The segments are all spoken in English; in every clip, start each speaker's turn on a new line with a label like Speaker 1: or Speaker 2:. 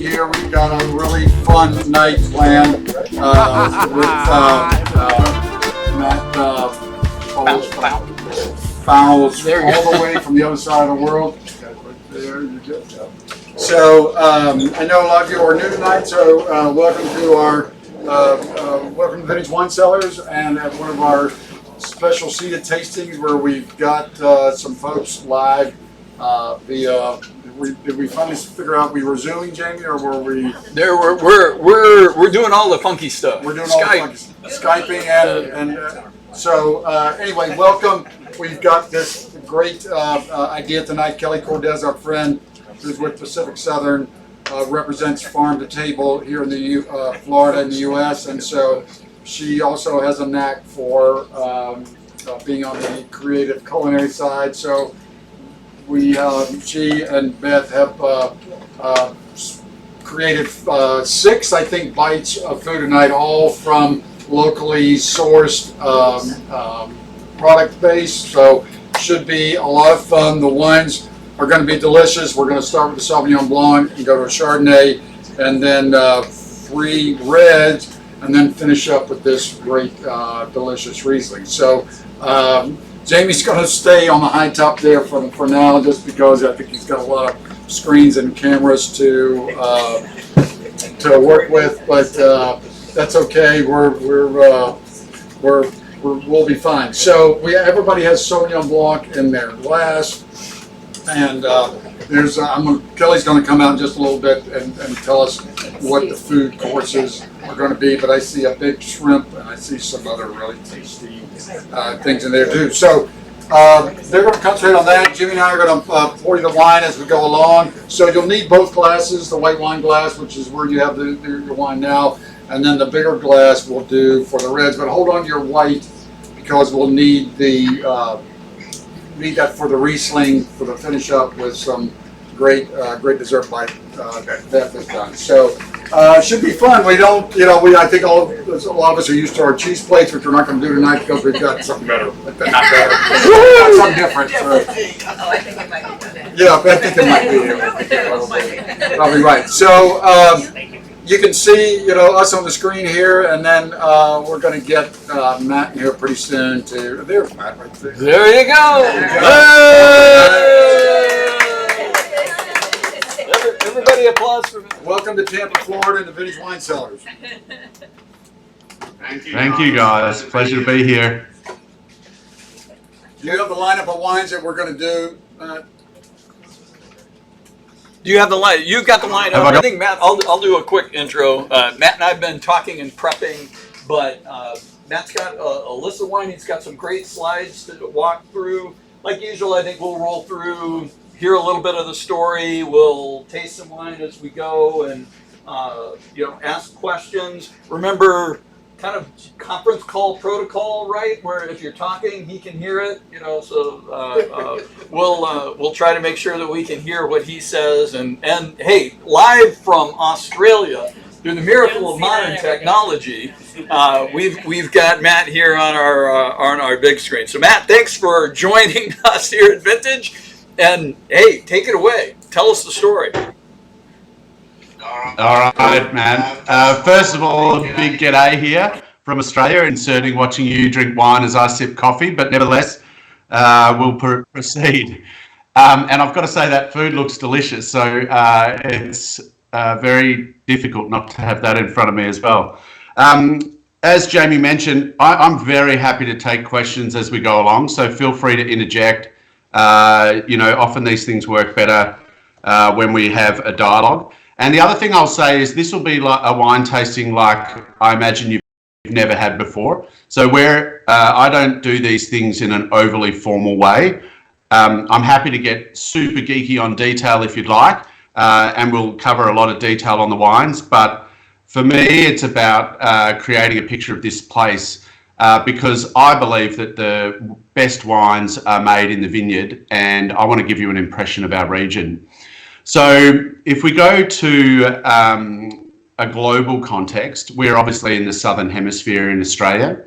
Speaker 1: here. We've got a really fun night planned with Matt Fowles all the way from the other side of the world. There you go. So I know a lot of you are new tonight, so welcome to our welcome to Vintage Wine Cellars and at one of our special seated tastings where we've got some folks live via. Did we finally figure out we were Zooming, Jamie, or were we?
Speaker 2: There, we're doing all the funky stuff.
Speaker 1: We're doing all the funky Skyping and so anyway, welcome. We've got this great idea tonight. Kelly Cordes, our friend, who's with Pacific Southern, represents Farm to Table here in the Florida in the U.S. and so she also has a knack for being on the creative culinary side. So. She and Beth have created 6, I think, bites of food tonight, all from locally sourced product base. So should be a lot of fun. The wines are going to be delicious. We're going to start with the Sauvignon Blanc and go to a Chardonnay, and then 3 reds, and then finish up with this great, delicious Riesling. So. Jamie's going to stay on the high top there for now, just because I think he's got a lot of screens and cameras to work with. But that's okay. We'll be fine. So everybody has Sauvignon Blanc in their glass, and Kelly's going to come out in just a little bit and tell us what the food courses are going to be. But I see a big shrimp, and I see some other really tasty things in there too. So they're going to concentrate on that. Jimmy and I are going to pour you the wine as we go along. So you'll need both glasses, the white wine glass, which is where you have your wine now, and then the bigger glass will do for the reds. But hold on to your white because we'll need that for the Riesling for the finish up with some great dessert bite that Beth has done. So should be fun. We don't, I think a lot of us are used to our cheese plates, which we're not going to do tonight because we've got something better. Not better. Something different. So.
Speaker 3: Oh, I think it might be good.
Speaker 1: Yeah, I think it might be. Probably right. So you can see, us on the screen here, and then we're going to get Matt in here pretty soon. There's Matt right there.
Speaker 2: There you go. Everybody applause for Matt.
Speaker 1: Welcome to Tampa, Florida, and the Vintage Wine Cellars.
Speaker 4: Thank you, guys. Pleasure to be here.
Speaker 1: Do you have the lineup of wines that we're going to do?
Speaker 2: Do you have the line? You've got the line up. I think Matt. I'll do a quick intro. Matt and I've been talking and prepping, but Matt's got a list of wine. He's got some great slides to walk through. Like usual, I think we'll roll through, hear a little bit of the story. We'll taste some wine as we go, and ask questions. Remember, kind of conference call protocol, right? Where if you're talking, he can hear it. So we'll try to make sure that we can hear what he says. And hey, live from Australia through the miracle of modern technology, we've got Matt here on our big screen. So Matt, thanks for joining us here at Vintage. And hey, take it away. Tell us the story.
Speaker 4: All right, man. First of all, a big g'day here from Australia, inserting watching you drink wine as I sip coffee, but nevertheless, we'll proceed. And I've got to say that food looks delicious, so it's very difficult not to have that in front of me as well. As Jamie mentioned, I'm very happy to take questions as we go along, so feel free to interject. Often these things work better when we have a dialogue. And the other thing I'll say is this will be like a wine tasting like I imagine you've never had before. So where I don't do these things in an overly formal way, I'm happy to get super geeky on detail if you'd like, and we'll cover a lot of detail on the wines. But for me, it's about creating a picture of this place because I believe that the best wines are made in the vineyard, and I want to give you an impression of our region. So if we go to a global context, we're obviously in the Southern Hemisphere in Australia,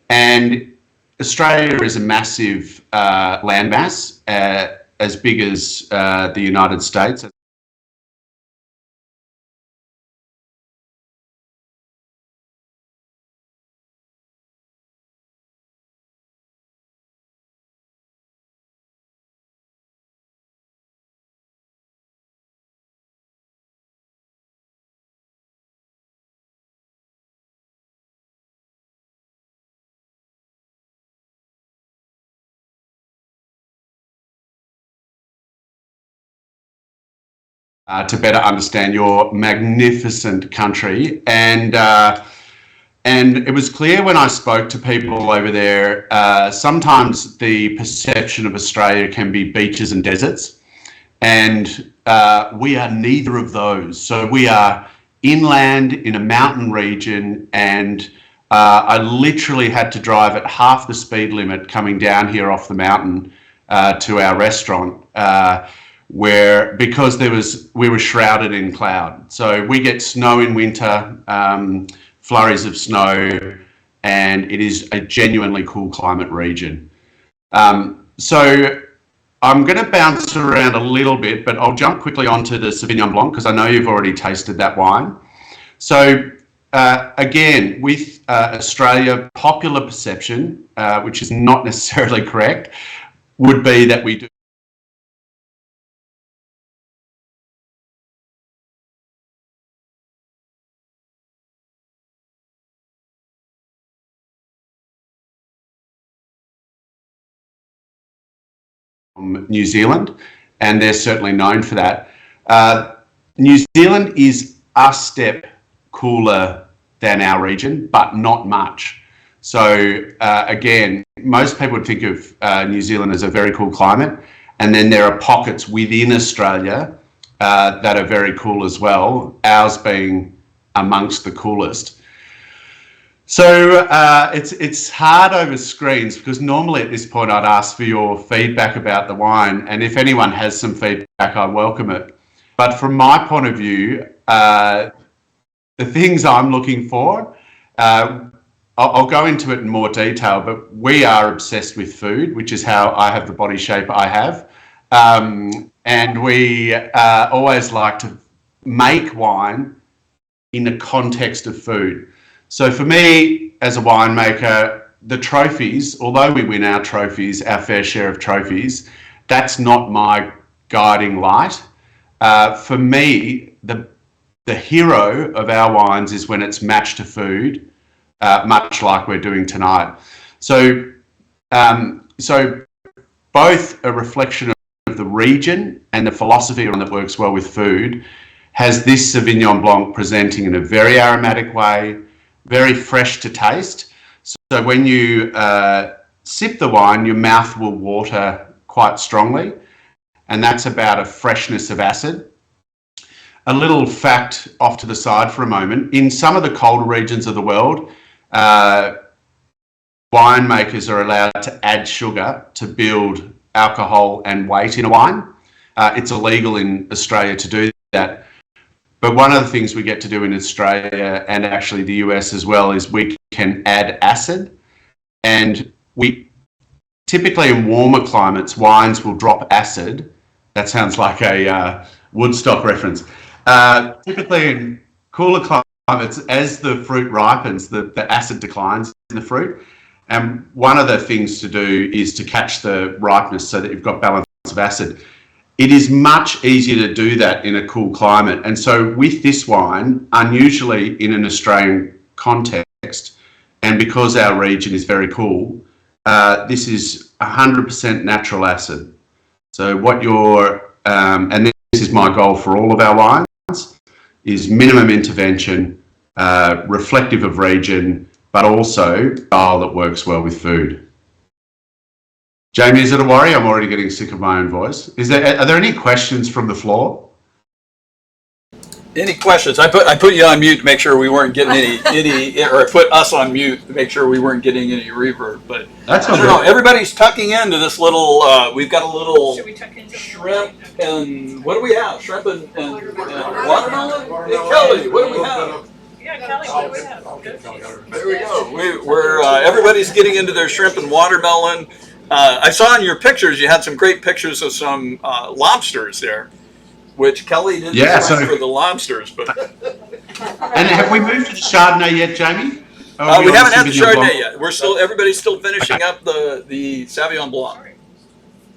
Speaker 4: and Australia is a massive landmass, as big as the United States. to better understand your magnificent country. And it was clear when I spoke to people over there, sometimes the perception of Australia can be beaches and deserts. And we are neither of those. So we are inland in a mountain region, and I literally had to drive at half the speed limit coming down here off the mountain to our restaurant, because we were shrouded in cloud. So we get snow in winter, flurries of snow, and it is a genuinely cool climate region. So I'm going to bounce around a little bit, but I'll jump quickly onto the Sauvignon Blanc because I know you've already tasted that wine. So again, with Australia, popular perception, which is not necessarily correct, would be that we do from New Zealand, and they're certainly known for that. New Zealand is a step cooler than our region, but not much. So again, most people would think of New Zealand as a very cool climate, and then there are pockets within Australia that are very cool as well, ours being amongst the coolest. So it's hard over screens because normally at this point I'd ask for your feedback about the wine, and if anyone has some feedback, I welcome it. But from my point of view, the things I'm looking for, I'll go into it in more detail, but we are obsessed with food, which is how I have the body shape I have. And we always like to make wine in the context of food. So for me, as a winemaker, the trophies, although we win our trophies, our fair share of trophies, that's not my guiding light. For me, the hero of our wines is when it's matched to food, much like we're doing tonight. So both a reflection of the region and the philosophy that works well with food has this Sauvignon Blanc presenting in a very aromatic way, very fresh to taste. So when you sip the wine, your mouth will water quite strongly, and that's about a freshness of acid. A little fact off to the side for a moment. In some of the colder regions of the world, winemakers are allowed to add sugar to build alcohol and weight in a wine. It's illegal in Australia to do that. But one of the things we get to do in Australia and actually the US as well is we can add acid. And we typically in warmer climates, wines will drop acid. That sounds like a Woodstock reference. Typically in cooler climates, as the fruit ripens, the acid declines in the fruit. And one of the things to do is to catch the ripeness so that you've got balance of acid. It is much easier to do that in a cool climate. And so with this wine, unusually in an Australian context, and because our region is very cool, this is 100% natural acid. So what and this is my goal for all of our wines, is minimum intervention, reflective of region, but also style that works well with food. Jamie, is it a worry? I'm already getting sick of my own voice. Are there any questions from the floor?
Speaker 2: Any questions? I put you on mute to make sure we weren't getting any, or I put us on mute to make sure we weren't getting any reverb. But
Speaker 4: That's
Speaker 2: I don't know. Everybody's tucking into this little. We've got a little
Speaker 3: Should we tuck into
Speaker 2: shrimp and what do we have? Shrimp and watermelon. Hey Kelly, what do we have?
Speaker 3: Yeah, Kelly, what do we have?
Speaker 2: There we go. We're everybody's getting into their shrimp and watermelon. I saw in your pictures you had some great pictures of some lobsters there, which Kelly didn't for the lobsters. But
Speaker 4: and have we moved to the Chardonnay yet, Jamie?
Speaker 2: We haven't had the Chardonnay yet. We're still everybody's still finishing up the Sauvignon Blanc.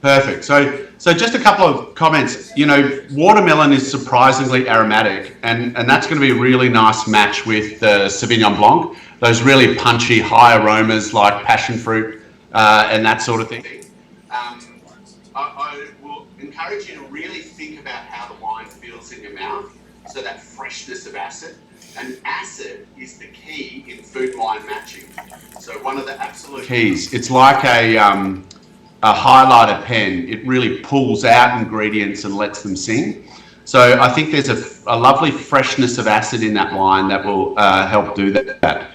Speaker 4: Perfect. So just a couple of comments. You know, watermelon is surprisingly aromatic, and that's going to be a really nice match with the Sauvignon Blanc. Those really punchy, high aromas like passion fruit and that sort of thing. I will encourage you to really think about how the wine feels in So that freshness of acid. And acid is the key in food wine matching. So one of the absolute keys, it's like a highlighter pen. It really pulls out ingredients and lets them sing. So I think there's a lovely freshness of acid in that wine that will help do that.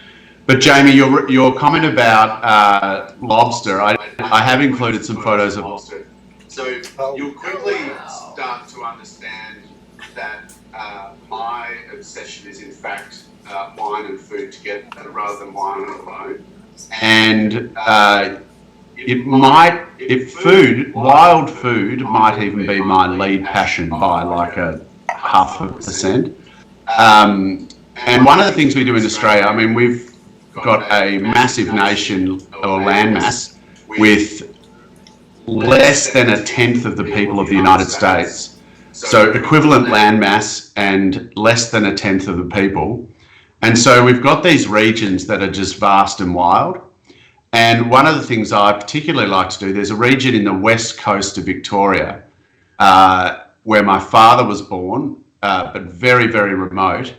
Speaker 4: But Jamie, your comment about lobster, I have included some photos of lobster. So you'll quickly start to understand that my obsession is in fact wine and food together rather than wine alone. And wild food might even be my lead passion by like a 0.5%. And one of the things we do in Australia, I mean, we've got a massive nation or landmass with less than 1/10 of the people of the United States. So equivalent landmass and less than 1/10 of the people. And so we've got these regions that are just vast and wild. And one of the things I particularly like to do, there's a region in the west coast of Victoria where my father was born, but very, very remote.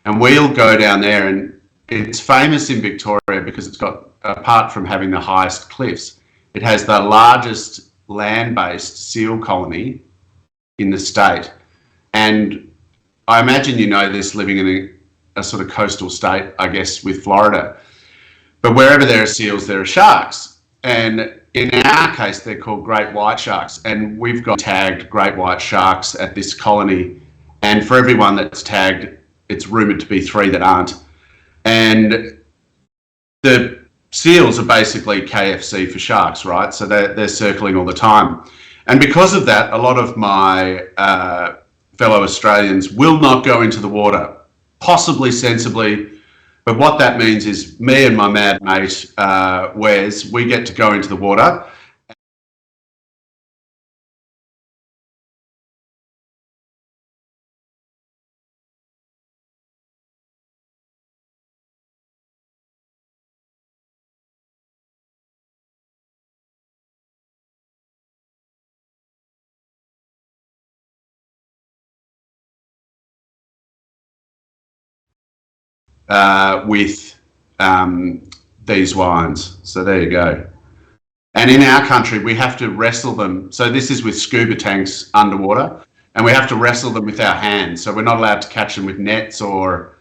Speaker 4: And we'll go down there, and it's famous in Victoria because it's got, apart from having the highest cliffs, it has the largest land-based seal colony in the state. And I imagine you know this living in a sort of coastal state, I guess, with Florida. But wherever there are seals, there are sharks. And in our case, they're called great white sharks. And we've got tagged great white sharks at this colony. And for everyone that's tagged, it's rumoured to be 3 that aren't. And the seals are basically KFC for sharks, right? So they're circling all the time. And because of that, a lot of my fellow Australians will not go into the water, possibly sensibly. But what that means is me and my mad mate, Wes, we get to go into the water. With these wines. So there you go. And in our country, we have to wrestle them. So this is with scuba tanks underwater, and we have to wrestle them with our hands. So we're not allowed to catch them with nets or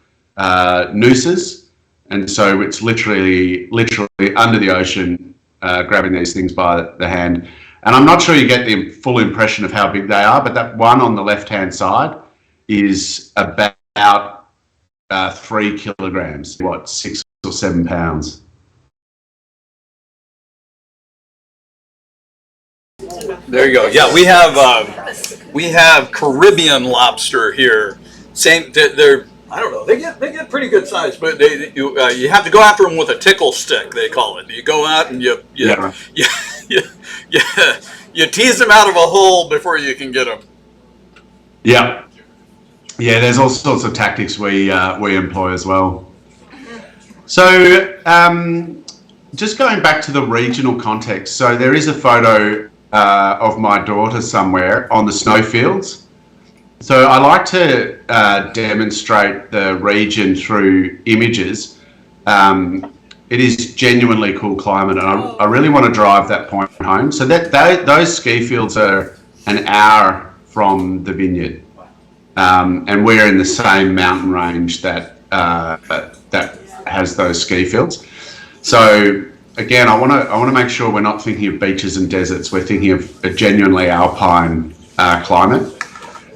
Speaker 4: nooses. And so it's literally under the ocean, grabbing these things by the hand. And I'm not sure you get the full impression of how big they are, but that one on the left-hand side is about 3 kilograms, 6 or 7 pounds.
Speaker 2: There you go. Yeah, we have Caribbean lobster here. Same, they're I don't know. They get pretty good size, but you have to go after them with a tickle stick. They call it. You go out and you tease them out of a hole before you can get them.
Speaker 4: Yeah. Yeah, there's all sorts of tactics we employ as well. So just going back to the regional context, so there is a photo of my daughter somewhere on the snowfields. So I like to demonstrate the region through images. It is genuinely cool climate, and I really want to drive that point home. So those ski fields are an hour from the vineyard. And we're in the same mountain range that has those ski fields. So again, I want to make sure we're not thinking of beaches and deserts. We're thinking of a genuinely alpine climate.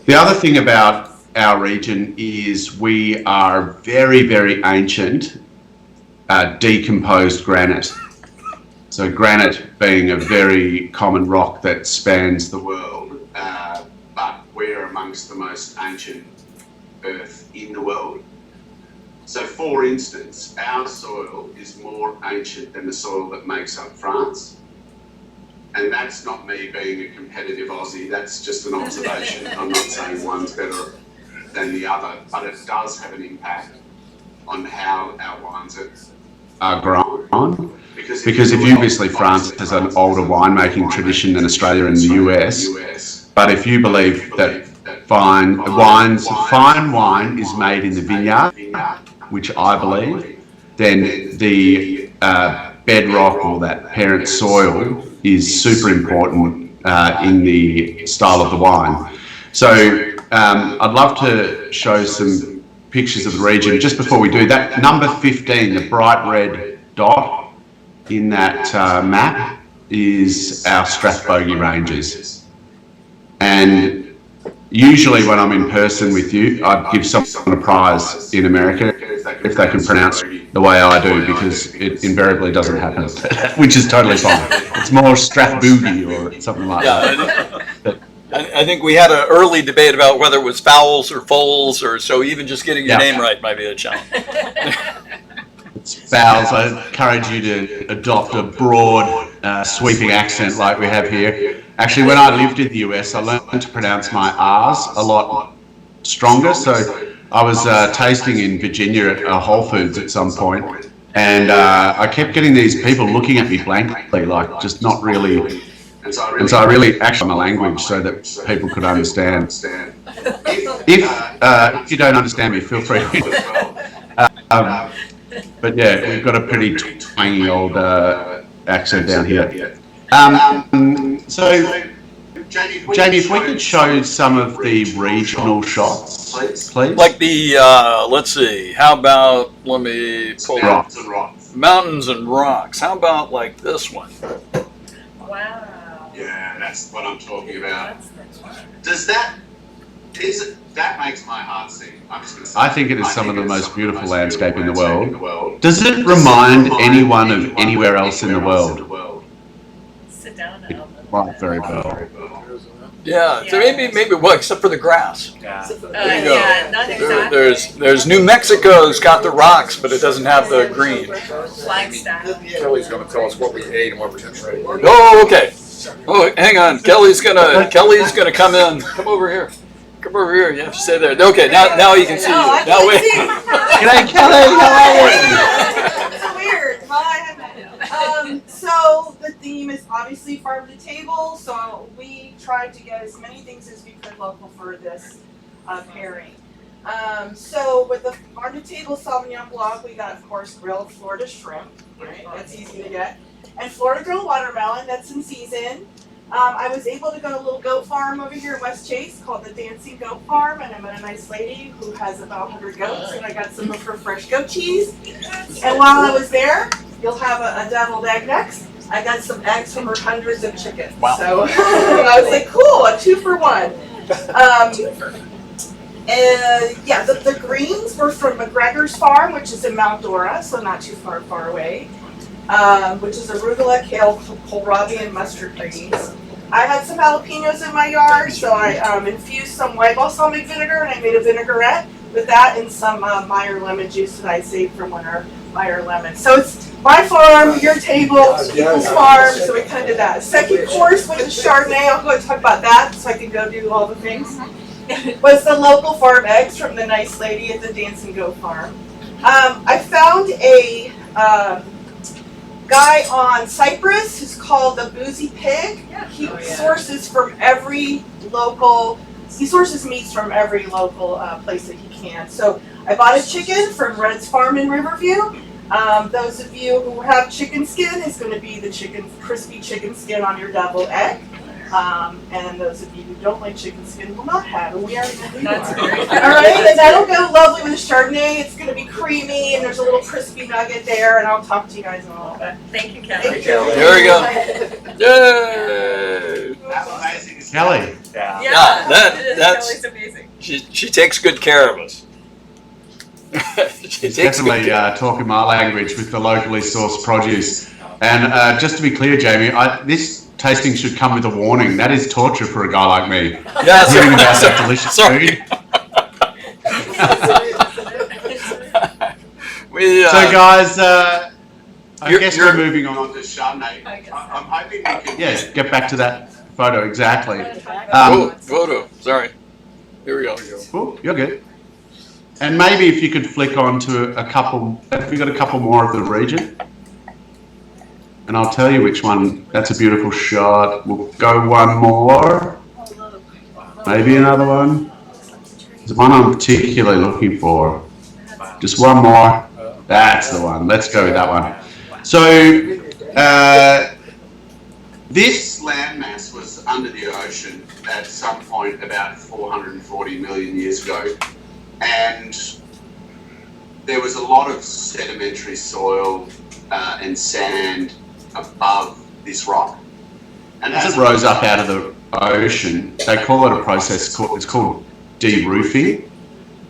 Speaker 4: The other thing about our region is we are very, very ancient decomposed granite. So granite being a very common rock that spans the world. But we're amongst the most ancient earth in the world. So for instance, our soil is more ancient than the soil that makes up France. And that's not me being a competitive Aussie, that's just an observation. I'm not saying one's better than the other, but it does have an impact on how our wines are grown. Because if you obviously France has an older winemaking tradition than Australia and the US, but if you believe that fine wine is made in the vineyard, which I believe, then the bedrock or that parent soil is super important in the style of the wine. So I'd love to show some pictures of the region. Just before we do that, number 15, the bright red dot in that map is our Strathbogie Ranges. And usually when I'm in person with you, I'd give someone a prize in America if they can pronounce the way I do, because it invariably doesn't happen, which is totally fine. It's more Strathbogie or something like that.
Speaker 2: I think we had an early debate about whether it was Fowles or Fowles, or so even just getting your name right might be a challenge.
Speaker 4: It's Fowles. I encourage you to adopt a broad, sweeping accent like we have here. Actually, when I lived in the US, I learned to pronounce my R's a lot stronger. So I was tasting in Virginia at Whole Foods at some point, and I kept getting these people looking at me blankly, like just not really. And so I really acted on the language so that people could understand. If you don't understand me, feel free. But yeah, we've got a pretty twangy old accent down here. So, Jamie, if we could show some of the regional shots, please.
Speaker 2: Like the, let's see, how about, let me pull up Mountains and Rocks. How about like this one?
Speaker 3: Wow.
Speaker 4: Yeah, that's what I'm talking about.
Speaker 3: That's
Speaker 4: That makes my heart sing. I think it is some of the most beautiful landscape in the world. Does it remind anyone of anywhere else in the world?
Speaker 3: Sit down
Speaker 4: It
Speaker 3: now.
Speaker 4: might very well.
Speaker 2: Yeah, so maybe what, except for the grass.
Speaker 3: Yeah,
Speaker 2: There you go.
Speaker 3: yeah, not exactly.
Speaker 2: There's New Mexico's got the rocks, but it doesn't have the green.
Speaker 3: Flagstaff.
Speaker 1: Kelly's going to tell us what we ate and what we didn't eat.
Speaker 2: Oh, okay. Oh, hang on. Kelly's gonna come in. Come over here. Come over here. You have to stay there. Okay, now you can see.
Speaker 5: No, I
Speaker 2: Now
Speaker 5: can't
Speaker 2: wait.
Speaker 5: see.
Speaker 2: G'day, Kelly. How are you?
Speaker 5: It's weird. Hi. So the theme is obviously farm to table. So we tried to get as many things as we could local for this pairing. So with the farm to table Sauvignon Blanc, we got of course grilled Florida shrimp. Right, that's easy to get. And Florida grilled watermelon, that's in season. I was able to go to a little goat farm over here in West Chase called the Dancing Goat Farm, and I met a nice lady who has about 100 goats, and I got some of her fresh goat cheese. And while I was there, you'll have a deviled egg next. I got some eggs from her hundreds of chickens.
Speaker 2: Wow.
Speaker 5: So I was like, cool, a 2 for 1. And yeah, the greens were from McGregor's Farm, which is in Mount Dora, so not too far away. Which is arugula, kale, kohlrabi, and mustard greens. I had some jalapenos in my yard, so I infused some white balsamic vinegar, and I made a vinaigrette with that and some Meyer lemon juice that I saved from winter Meyer lemon. So it's my farm, your table, people's farm, so we kind of did that. Second course was the Chardonnay. I'll go and talk about that so I can go do all the things. Was the local farm eggs from the nice lady at the Dancing Goat Farm. I found a guy on Cyprus who's called the Boozy Pig. He sources from every local, he sources meats from every local place that he can. So I bought a chicken from Red's Farm in Riverview. Those of you who have chicken skin is going to be the crispy chicken skin on your deviled egg. And those of you who don't like chicken skin will not have it. We already know who you are. All right, and that'll go lovely with a Chardonnay. It's going to be creamy, and there's a little crispy nugget there, and I'll talk to you guys in a little bit.
Speaker 3: Thank you, Kelly.
Speaker 5: Thank you.
Speaker 2: There we go. Yay!
Speaker 4: Kelly.
Speaker 3: Yeah,
Speaker 2: that's
Speaker 3: Kelly's amazing.
Speaker 2: she takes good care of us. She
Speaker 4: It's
Speaker 2: takes good
Speaker 4: definitely
Speaker 2: care.
Speaker 4: talking my language with the locally sourced produce. And just to be clear, Jamie, this tasting should come with a warning. That is torture for a guy like me.
Speaker 2: Yeah,
Speaker 4: Hearing about that delicious
Speaker 2: sorry.
Speaker 4: food.
Speaker 2: So
Speaker 4: Guys, I guess
Speaker 2: you're-
Speaker 4: we're moving on to Chardonnay.
Speaker 3: I guess.
Speaker 4: I'm hoping we can get back to that photo exactly.
Speaker 2: Photo. Sorry. Here we go.
Speaker 4: Oh, you're good. And maybe if you could flick on to a couple, have we got a couple more of the region? And I'll tell you which one. That's a beautiful shot. We'll go one more. Maybe another one. There's one I'm particularly looking for. Just one more. That's the one. Let's go with that one. So, this landmass was under the ocean at some point about 440 million years ago. And there was a lot of sedimentary soil and sand above this rock. And as it rose up out of the ocean, they call it a process it's called de-roofing.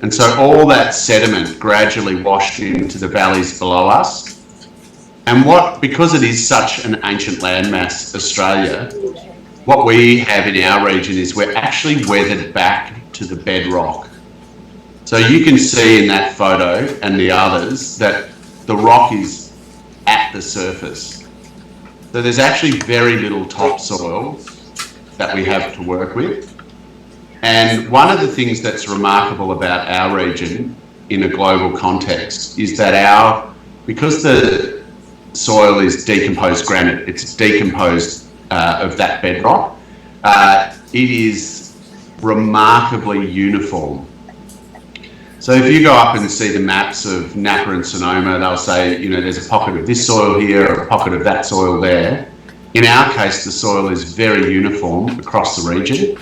Speaker 4: And so all that sediment gradually washed into the valleys below us. And because it is such an ancient landmass, Australia, what we have in our region is we're actually weathered back to the bedrock. So you can see in that photo and the others that the rock is at the surface. So there's actually very little topsoil that we have to work with. And one of the things that's remarkable about our region in a global context is that because the soil is decomposed granite, it's decomposed of that bedrock, it is remarkably uniform. So if you go up and see the maps of Napa and Sonoma, they'll say, there's a pocket of this soil here, or a pocket of that soil there. In our case, the soil is very uniform across the region.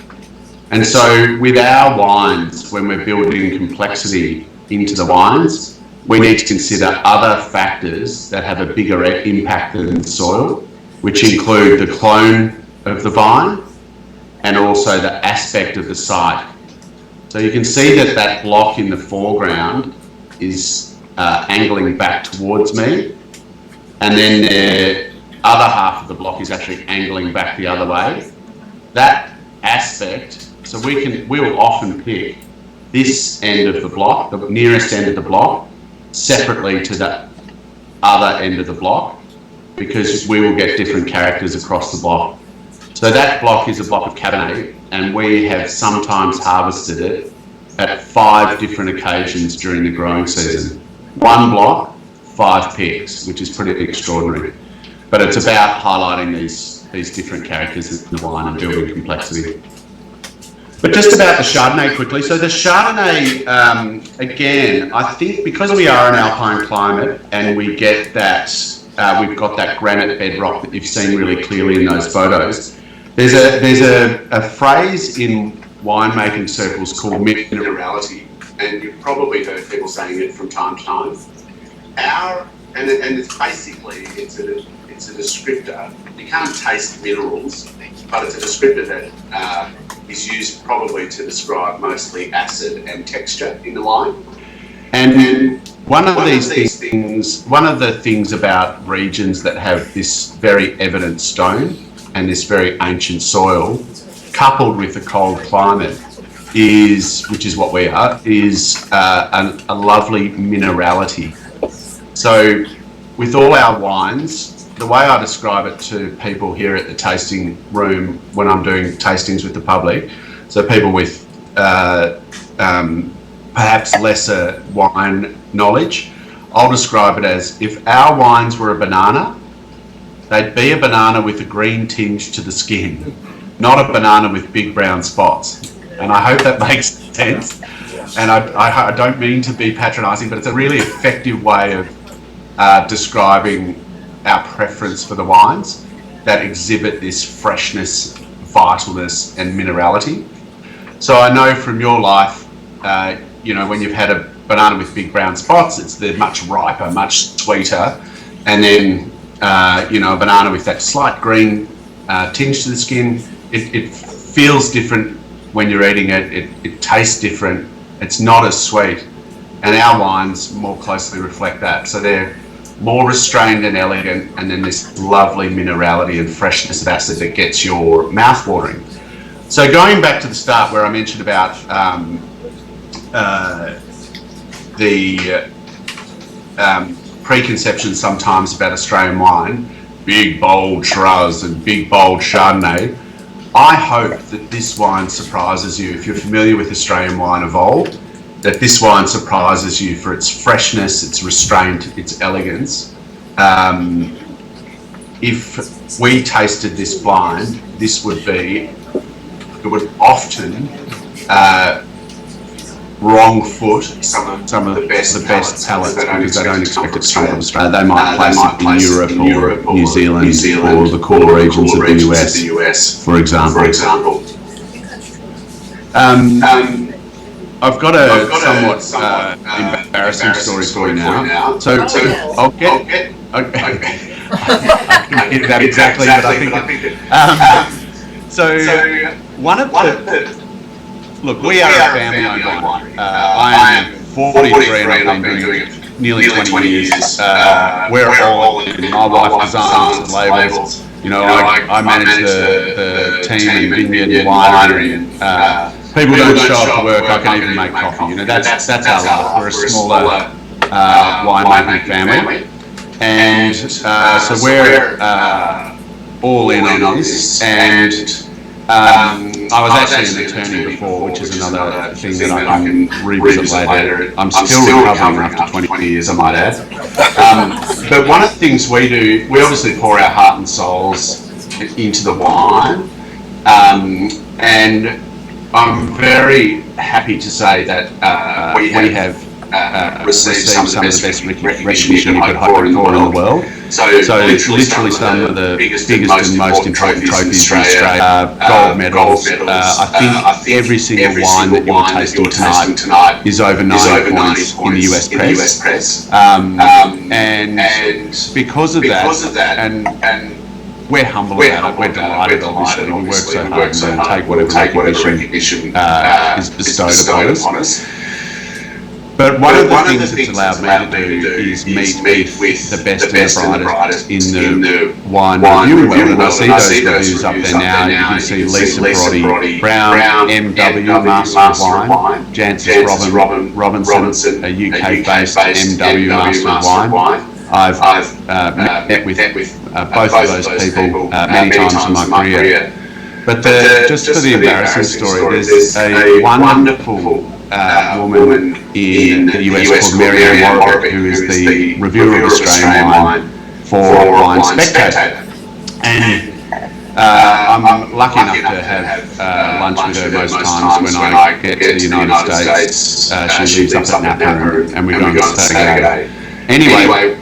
Speaker 4: And so with our wines, when we're building complexity into the wines, we need to consider other factors that have a bigger impact than soil, which include the clone of the vine and also the aspect of the site. So you can see that block in the foreground is angling back towards me, and then the other half of the block is actually angling back the other way. That aspect, so we'll often pick this end of the block, the nearest end of the block, separately to the other end of the block, because we will get different characters across the block. So that block is a block of Cabernet, and we have sometimes harvested it at 5 different occasions during the growing season. One block, 5 picks, which is pretty extraordinary. But it's about highlighting these different characters in the wine and building complexity. But just about the Chardonnay quickly. So the Chardonnay, again, I think because we are an alpine climate and we get that, we've got that granite bedrock that you've seen really clearly in those photos. There's a phrase in winemaking circles called minerality, and you've probably heard people saying it from time to time. And it's basically it's a descriptor. You can't taste minerals, but it's a descriptor that is used probably to describe mostly acid and texture in the wine. And one of the things about regions that have this very evident stone and this very ancient soil, coupled with a cold climate, which is what we are, is a lovely minerality. So with all our wines, the way I describe it to people here at the tasting room when I'm doing tastings with the public, so people with perhaps lesser wine knowledge, I'll describe it as if our wines were a banana, they'd be a banana with a green tinge to the skin, not a banana with big brown spots. And I hope that makes sense. And I don't mean to be patronising, but it's a really effective way of describing our preference for the wines that exhibit this freshness, vitalness and minerality. So I know from your life, when you've had a banana with big brown spots, they're much riper, much sweeter. And then, a banana with that slight green tinge to the skin, it feels different when you're eating it. It tastes different. It's not as sweet. And our wines more closely reflect that. So they're more restrained and elegant, and then this lovely minerality and freshness of acid that gets your mouth watering. So going back to the start where I mentioned about the preconception sometimes about Australian wine, big bold Shiraz and big bold Chardonnay, I hope that this wine surprises you. If you're familiar with Australian wine of old, that this wine surprises you for its freshness, its restraint, its elegance. If we tasted this blind, it would often wrong foot some of the best pallets because they don't expect it to come from Australia. They might place it in Europe or New Zealand or the core regions of the US, for example. I've got a somewhat embarrassing story for you now. So I'll get. I can get that exactly, but I think. So one of the. Look, we are a family-owned winery. I am 43 and I've been doing it nearly 20 years. We're all in. My wife designs the labels. You know, I manage the team and vineyard and winery, and people don't show up to work. I can even make coffee. You know, that's our life. We're a smaller winemaking family, and so we're all in on this. And I was actually an attorney before, which is another thing that I can revisit later. I'm still recovering after 20 years, I might add. But one of the things we do, we obviously pour our heart and souls into the wine, and I'm very happy to say that we have received some of the best recognition you could hope for in the world. So literally some of the biggest and most important trophies in Australia, gold medals. I think every single wine that you're tasting tonight is over 90 points in the US press. And because of that, and we're humble about it, we're delighted obviously, we work so hard and take whatever recognition is bestowed upon us. But one of the things it's allowed me to do is meet with the best and the brightest in the wine reviewing world, and I see those reviews up there now. You can see Lisa Perotti, Brown MW, Master of Wine, Jancis Robinson, a UK-based MW Master of Wine. I've met with both of those people many times in my career. But just for the embarrassing story, there's a wonderful woman in the US called Marianne Warwick, who is the reviewer of Australian wine for Wine Spectator. And I'm lucky enough to have lunch with her most times when I get to the United States. She lives up at Napa and we go and stay. Anyway,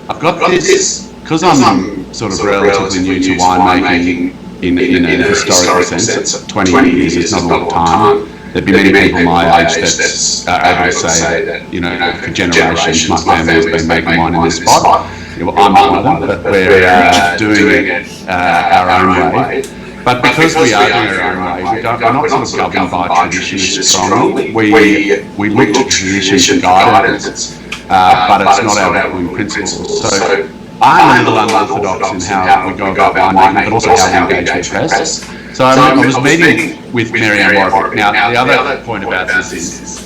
Speaker 4: I've got this, because I'm sort of relatively new to winemaking in a historical sense. 20 years is not a lot of time. There'd be many people my age that's able to say that, you know, for generations my family has been making wine in this spot. Well, I'm not one of them, but we're doing it our own way. But because we are doing it our own way, we're not sort of governed by tradition as strongly. We look to tradition for guidance, but it's not our valuing principles. So I'm a little unorthodox in how we go about winemaking, but also how we engage with press. So I was meeting with Marianne Warwick. Now, the other point about this is,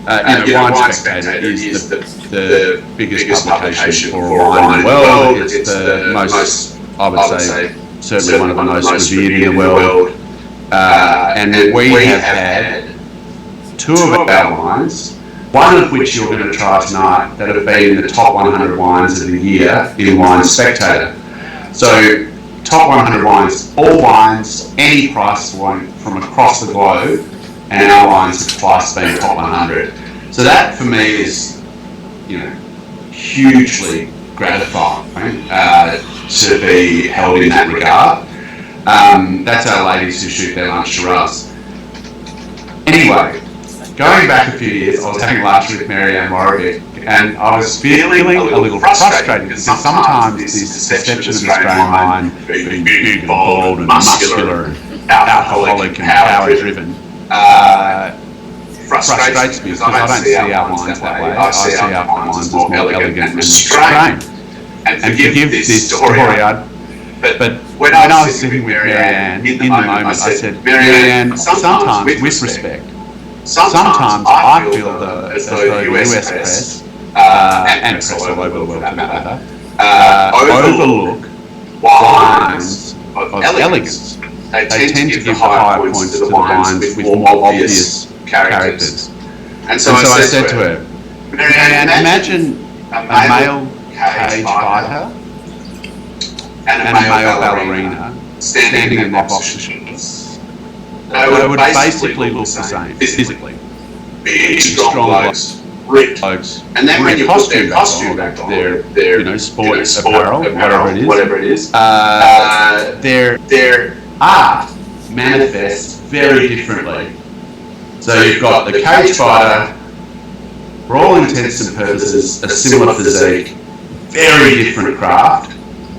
Speaker 4: Wine Spectator is the biggest publication for wine in the world. It's the most, I would say, certainly one of the most revered in the world. And we have had two of our wines, one of which you're going to try tonight, that have been in the top 100 wines of the year in Wine Spectator. So, top 100 wines, all wines, any price point from across the globe, and our wines have twice been top 100. So that for me is, hugely gratifying to be held in that regard. That's our ladies who shoot their lunch for us. Anyway, going back a few years, I was having lunch with Marianne Warwick, and I was feeling a little frustrated because sometimes this perception of Australian wine being big and bold and muscular and alcoholic and power-driven frustrates me because I don't see our wines that way. I see our wines as more elegant and restrained. And forgive this story, but when I was sitting with Marianne in the moment, I said, Marianne, sometimes with respect, sometimes I feel as though the US press, and press all over the world for that matter, overlook wines of elegance. They tend to give the higher points to the wines with more obvious characters. And so I said to her, Marianne, imagine a male cage fighter and a male ballerina standing in their boxer shorts. They would basically look the same physically. big, strong blokes, ripped blokes. And then when you put their costume back on, their sport apparel, whatever it is, their art manifests very differently. So you've got the cage fighter, for all intents and purposes, a similar physique, very different craft,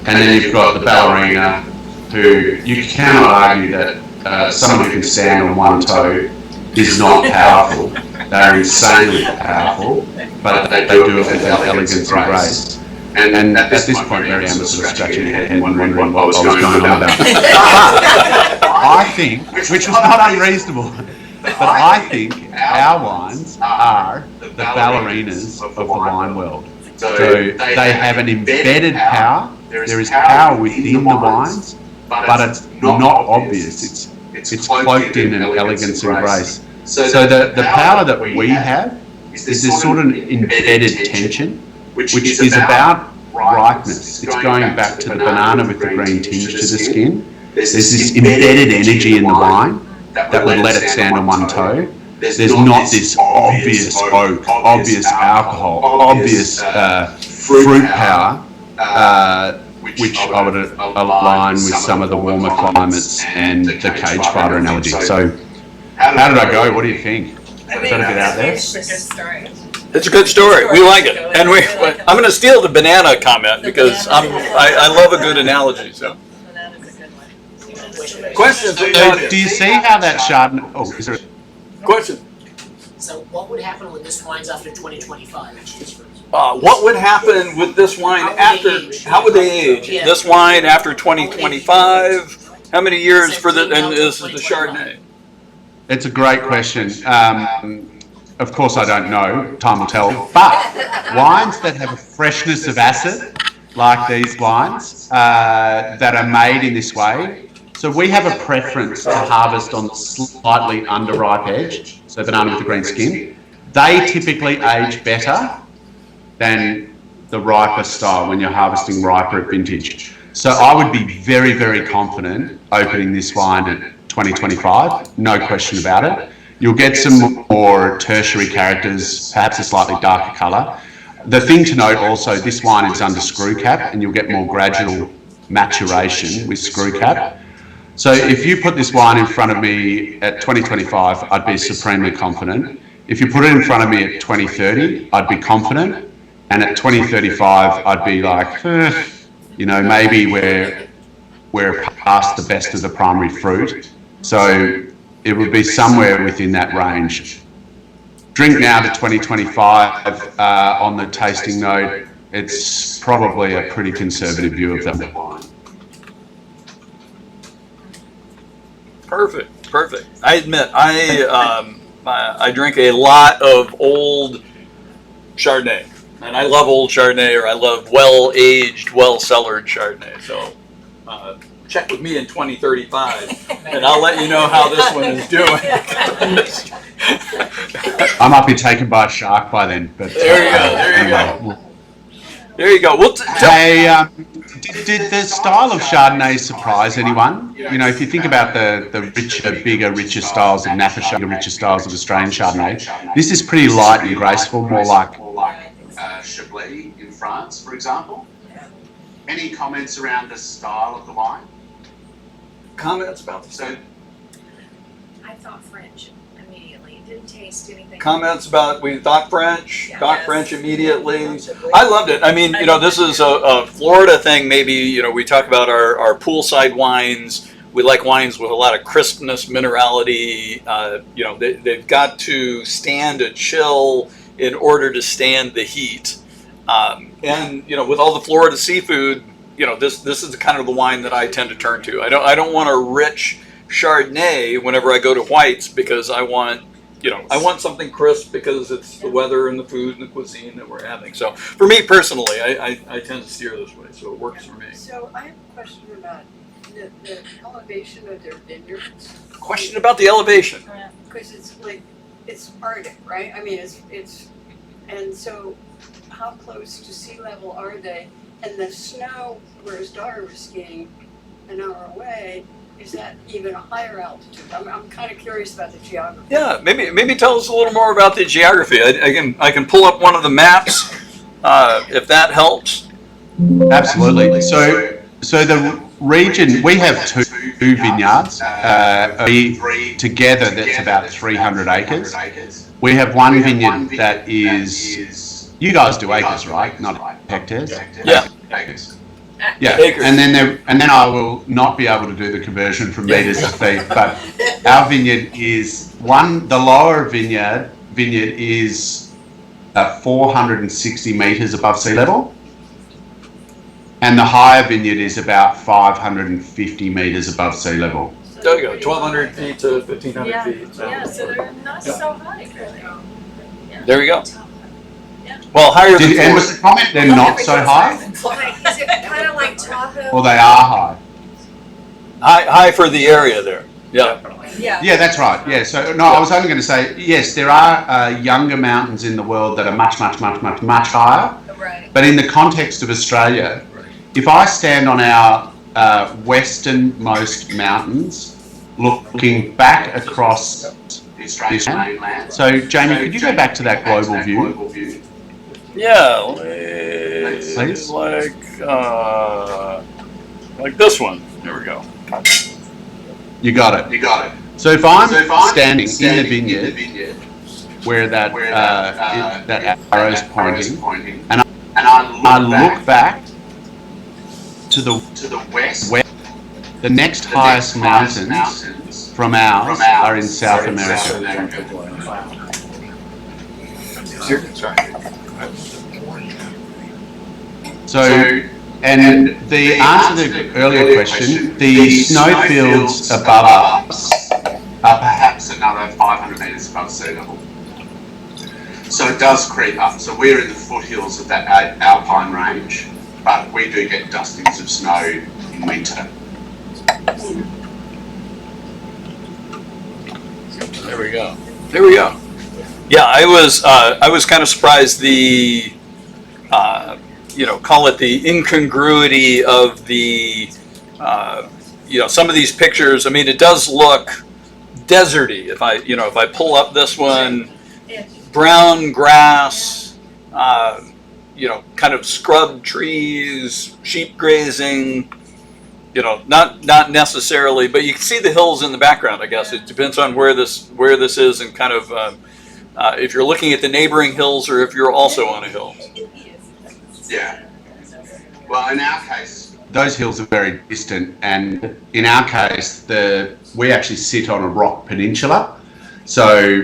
Speaker 4: and then you've got the ballerina, who you cannot argue that someone who can stand on one toe is not powerful. They're insanely powerful, but they do it with elegance and grace. And at this point, Marianne was sort of scratching her head and wondering what I was going on about. I think, which was not unreasonable, but I think our wines are the ballerinas of the wine world. So they have an embedded power. There is power within the wines, but it's not obvious. It's cloaked in an elegance and grace. So the power that we have is this sort of embedded tension, which is about ripeness. It's going back to the banana with the green tinge to the skin. There's this embedded energy in the wine that would let it stand on one toe. There's not this obvious oak, obvious alcohol, obvious fruit power, which I would align with some of the warmer climates and the cage fighter analogy. So how did I go? What do you think? Is that a bit out there?
Speaker 3: It's a good story.
Speaker 2: It's a good story. We like it, and I'm going to steal the banana comment because I love a good analogy. So,
Speaker 3: Banana's a good one.
Speaker 2: questions?
Speaker 4: Do you see how that Chardonnay? Oh, is there?
Speaker 2: Question.
Speaker 6: So what would happen with this wines after 2025?
Speaker 2: What would happen with this wine how would they age?
Speaker 6: Yeah.
Speaker 2: This wine after 2025? How many years for the? And this is the Chardonnay.
Speaker 4: It's a great question. Of course, I don't know. Time will tell. But wines that have a freshness of acid, like these wines, that are made in this way. So we have a preference to harvest on the slightly underripe edge, so banana with the green skin. They typically age better than the riper style when you're harvesting riper at vintage. So I would be very, very confident opening this wine at 2025, no question about it. You'll get some more tertiary characters, perhaps a slightly darker colour. The thing to note also, this wine is under screw cap and you'll get more gradual maturation with screw cap. So if you put this wine in front of me at 2025, I'd be supremely confident. If you put it in front of me at 2030, I'd be confident. And at 2035, I'd be like, maybe we're past the best of the primary fruit. So it would be somewhere within that range. Drink now to 2025 on the tasting note, it's probably a pretty conservative view of that wine.
Speaker 2: Perfect. I admit, I drink a lot of old Chardonnay, and I love old Chardonnay, or I love well-aged, well-cellared Chardonnay. So check with me in 2035, and I'll let you know how this one is doing.
Speaker 4: I might be taken by a shark by then. But
Speaker 2: There you go.
Speaker 4: Hey, did the style of Chardonnay surprise anyone? If you think about the richer, bigger, richer styles of Napa Chardonnay, richer styles of Australian Chardonnay, this is pretty light and graceful, more like Chablis in France, for example. Any comments around the style of the wine?
Speaker 2: Comments about the style?
Speaker 3: I thought French immediately. It didn't taste anything.
Speaker 2: Comments about, we thought French,
Speaker 3: Yes.
Speaker 2: French immediately. I loved it. I mean, this is a Florida thing. Maybe, we talk about our poolside wines. We like wines with a lot of crispness, minerality. They've got to stand a chill in order to stand the heat. And with all the Florida seafood, this is kind of the wine that I tend to turn to. I don't want a rich Chardonnay whenever I go to whites, because I want something crisp, because it's the weather and the food and the cuisine that we're having. So for me personally, I tend to steer this way, so it works for me.
Speaker 7: So I have a question about the elevation of their vineyards.
Speaker 2: Question about the elevation.
Speaker 7: Because it's Arctic, right? I mean, and so how close to sea level are they? And the snow, where his daughter was skiing an hour away, is that even a higher altitude? I'm kind of curious about the geography.
Speaker 2: Yeah, maybe tell us a little more about the geography. I can pull up one of the maps if that helps.
Speaker 4: Absolutely. So the region, we have two vineyards. We together, that's about 300 acres. We have one vineyard that is, you guys do acres, right? Not hectares?
Speaker 2: Yeah.
Speaker 4: Acres. Yeah,
Speaker 2: Acres.
Speaker 4: and then I will not be able to do the conversion from meters to feet. But our vineyard is the lower vineyard is 460 meters above sea level, and the higher vineyard is about 550 meters above sea level.
Speaker 2: There you go, 1,200 feet to 1,500
Speaker 3: Yeah,
Speaker 2: feet.
Speaker 3: yeah, so they're not so high, really.
Speaker 2: There we go. Well, higher than
Speaker 4: And was the comment they're not so high?
Speaker 3: Like, is it kind of like Tahoe?
Speaker 4: Well, they are high.
Speaker 2: high for the area there. Yeah.
Speaker 3: Yeah.
Speaker 4: Yeah, that's right. Yeah, so no, I was only going to say, yes, there are younger mountains in the world that are much higher.
Speaker 3: Right.
Speaker 4: But in the context of Australia, if I stand on our westernmost mountains, looking back across the Australian mainland. So, Jamie, could you go back to that global view?
Speaker 2: Yeah,
Speaker 4: Please.
Speaker 2: Like this one. There we go.
Speaker 4: You got it. So if I'm standing in the vineyard where that that arrow is pointing, and I look back to the west, the next highest mountains from ours are in South America. So, and the answer to the earlier question, the snowfields above us are perhaps another 500 metres above sea level. So it does creep up. So we're in the foothills of that alpine range, but we do get dustings of snow in winter.
Speaker 2: There we go. Yeah, I was kind of surprised the call it the incongruity of the some of these pictures. I mean, it does look deserty. If I pull up this one, brown grass, kind of scrub trees, sheep grazing. Not necessarily, but you can see the hills in the background. I guess it depends on where this is, and kind of if you're looking at the neighboring hills or if you're also on a hill.
Speaker 4: Yeah. Well, in our case, those hills are very distant, and in our case, we actually sit on a rock peninsula. So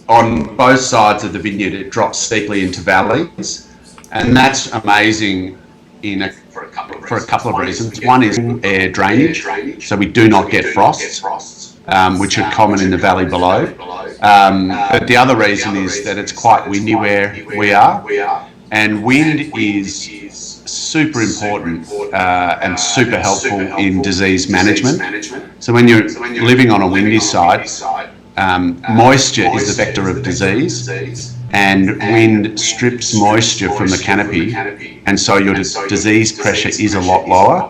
Speaker 4: on both sides of the vineyard, it drops steeply into valleys, and that's amazing for a couple of reasons. One is air drainage, so we do not get frosts, which are common in the valley below. But the other reason is that it's quite windy where we are, and wind is super important and super helpful in disease management. So when you're living on a windy side, moisture is the vector of disease, and wind strips moisture from the canopy, and so your disease pressure is a lot lower.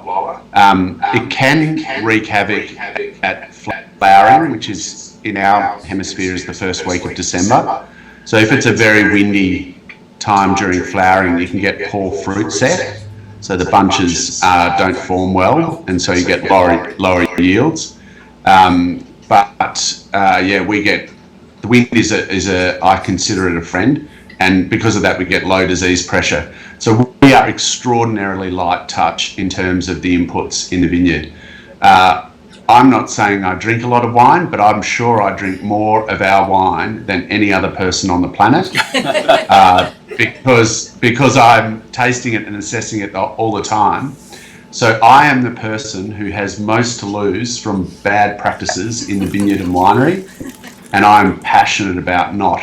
Speaker 4: It can wreak havoc at flowering, which is in our hemisphere is the first week of December. So if it's a very windy time during flowering, you can get poor fruit set, so the bunches don't form well, and so you get lower yields. We get the wind is I consider it a friend, and because of that we get low disease pressure. So we are extraordinarily light touch in terms of the inputs in the vineyard. I'm not saying I drink a lot of wine, but I'm sure I drink more of our wine than any other person on the planet, because I'm tasting it and assessing it all the time. So I am the person who has most to lose from bad practices in the vineyard and winery, and I'm passionate about not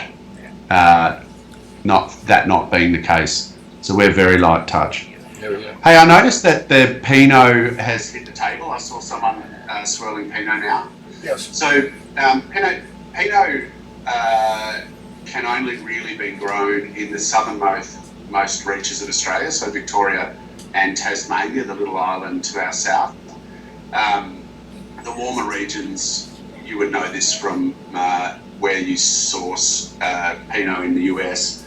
Speaker 4: being the case. So we're very light touch. Hey, I noticed that the Pinot has hit the table. I saw someone swirling Pinot now.
Speaker 1: Yes.
Speaker 4: So Pinot can only really be grown in the southernmost reaches of Australia, so Victoria and Tasmania, the little island to our south. The the warmer regions, you would know this from where you source Pinot in the US.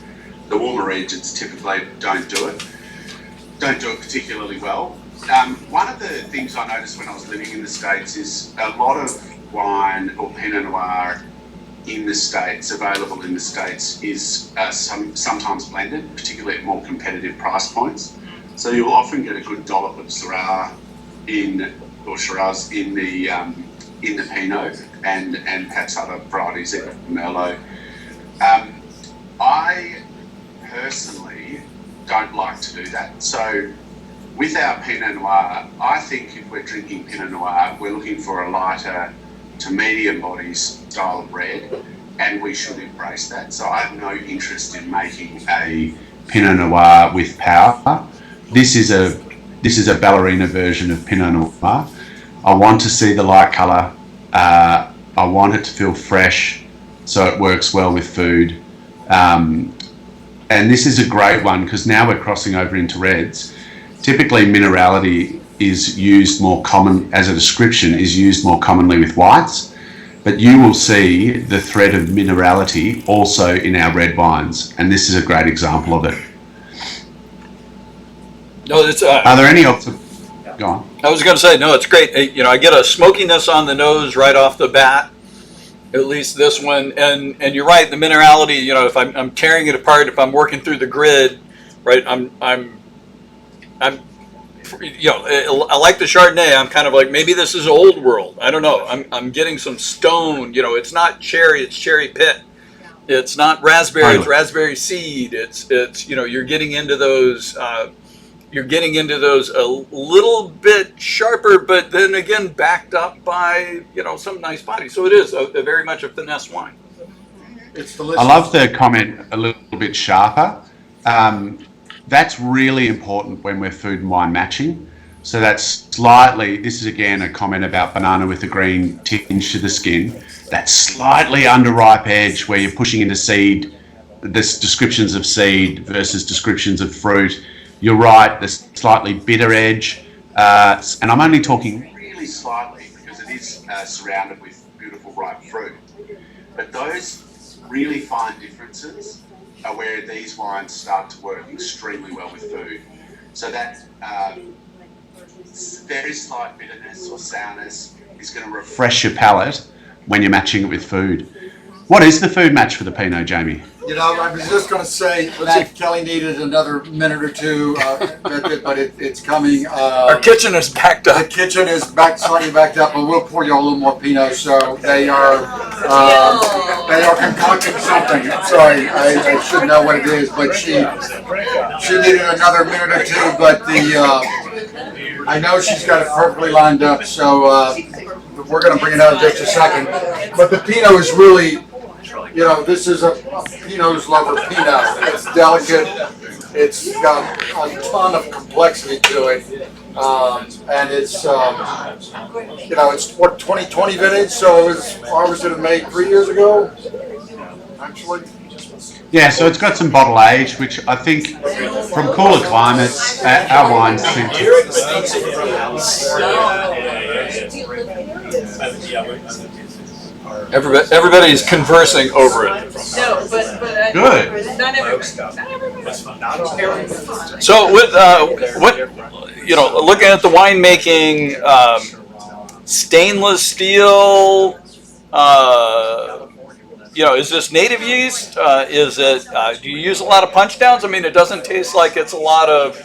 Speaker 4: The warmer regions typically don't do it particularly well. One of the things I noticed when I was living in the States is a lot of wine or Pinot Noir in the States, available in the States, is sometimes blended, particularly at more competitive price points. So you'll often get a good dollop of Shiraz in the Pinot and perhaps other varieties, even Merlot. I personally don't like to do that. So with our Pinot Noir, I think if we're drinking Pinot Noir, we're looking for a lighter to medium body style of red, and we should embrace that. So I have no interest in making a Pinot Noir with power. This is a ballerina version of Pinot Noir. I want to see the light colour. I want it to feel fresh, so it works well with food. And this is a great one because now we're crossing over into reds. Typically, minerality is used more common as a description, is used more commonly with whites, but you will see the thread of minerality also in our red wines, and this is a great example of it.
Speaker 2: No, it's.
Speaker 4: Are there any? Go on.
Speaker 2: I was going to say, no, it's great. I get a smokiness on the nose right off the bat. At least this one, and you're right. The minerality, if I'm tearing it apart, if I'm working through the grid, right? I like the Chardonnay. I'm kind of like, maybe this is old world. I don't know. I'm getting some stone. It's not cherry. It's cherry pit. It's not raspberry. It's raspberry seed. It's you're getting into those. You're getting into those a little bit sharper, but then again backed up by some nice body. So it is a very much a finesse wine.
Speaker 1: It's delicious.
Speaker 4: I love the comment a little bit sharper. That's really important when we're food and wine matching. So that's slightly. This is again a comment about banana with a green tinge to the skin. That slightly underripe edge where you're pushing into seed. There's descriptions of seed versus descriptions of fruit. You're right, there's slightly bitter edge, and I'm only talking really slightly because it is surrounded with beautiful ripe fruit. But those really fine differences are where these wines start to work extremely well with food. So that very slight bitterness or sourness is going to refresh your palate when you're matching it with food. What is the food match for the Pinot, Jamie?
Speaker 1: I was just going to say, Kelly needed another minute or two, but it's coming.
Speaker 2: Our kitchen is backed up.
Speaker 1: The kitchen is slightly backed up, but we'll pour you a little more Pinot. So they are concocting something. I'm sorry, I should know what it is, but she needed another minute or two. But I know she's got it perfectly lined up. So we're going to bring it out in just a second. But the Pinot is really. This is a Pinot's lover Pinot. It's delicate. It's got a ton of complexity to it, and it's it's what 2020 vintage. So it was harvested in May 3 years ago, actually.
Speaker 4: Yeah, so it's got some bottle age, which I think from cooler climates, our wines seem
Speaker 2: Everybody's conversing over it.
Speaker 7: No, but
Speaker 4: Good.
Speaker 7: not everybody.
Speaker 2: So with looking at the winemaking, stainless steel. Is this native yeast? Is it? Do you use a lot of punch downs? I mean, it doesn't taste like it's a lot of.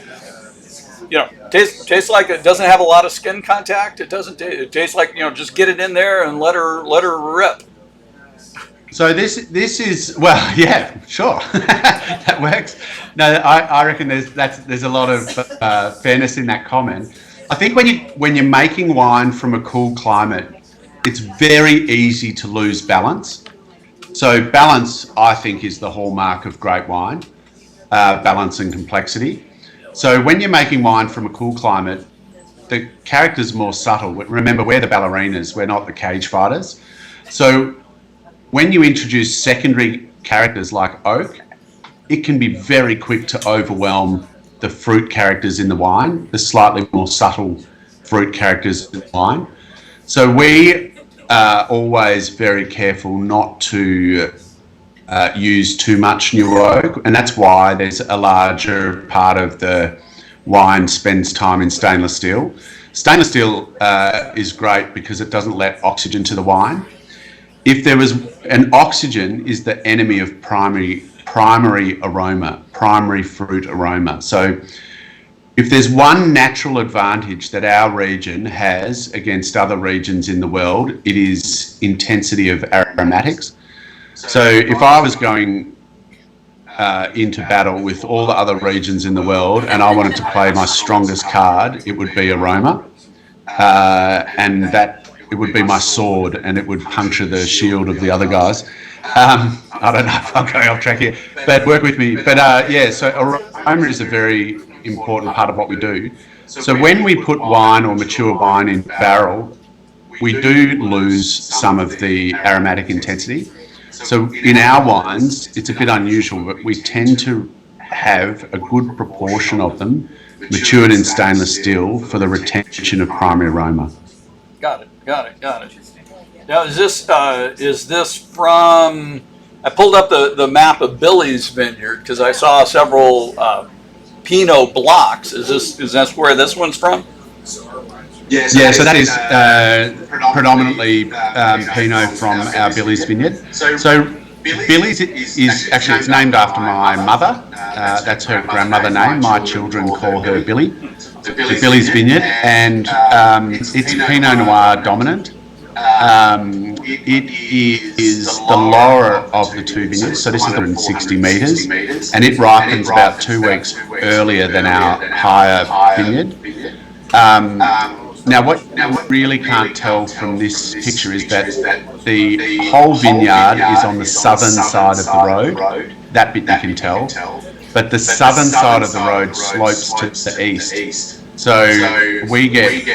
Speaker 2: Tastes like it doesn't have a lot of skin contact. It doesn't. It tastes like just get it in there and let her rip.
Speaker 4: So this is yeah, sure, that works. No, I reckon there's a lot of fairness in that comment. I think when you're making wine from a cool climate, it's very easy to lose balance. So balance, I think, is the hallmark of great wine, balance and complexity. So when you're making wine from a cool climate, the character's more subtle. Remember, we're the ballerinas, we're not the cage fighters. So when you introduce secondary characters like oak, it can be very quick to overwhelm the fruit characters in the wine, the slightly more subtle fruit characters in the wine. So we are always very careful not to use too much new oak, and that's why there's a larger part of the wine spends time in stainless steel. Stainless steel is great because it doesn't let oxygen to the wine. If there was an oxygen is the enemy of primary aroma, primary fruit aroma. So if there's one natural advantage that our region has against other regions in the world, it is intensity of aromatics. So if I was going into battle with all the other regions in the world and I wanted to play my strongest card, it would be aroma. And that it would be my sword and it would puncture the shield of the other guys. I don't know if I'm going off track here, but work with me. But yeah, so aroma is a very important part of what we do. So when we put wine or mature wine in barrel, we do lose some of the aromatic intensity. So in our wines, it's a bit unusual, but we tend to have a good proportion of them matured in stainless steel for the retention of primary aroma.
Speaker 2: Got it. Now, is this from? I pulled up the map of Billy's vineyard because I saw several Pinot blocks. Is this where this one's from?
Speaker 4: Yeah, so that is predominantly Pinot from our Billy's vineyard. So Billy's is actually, it's named after my mother. That's her grandmother name. My children call her Billy. The Billy's vineyard, and it's Pinot Noir dominant. It is the lower of the two vineyards, so this is 160 metres, and it ripens about 2 weeks earlier than our higher vineyard. Now, what you really can't tell from this picture is that the whole vineyard is on the southern side of the road. That bit you can tell. But the southern side of the road slopes to the east. So we get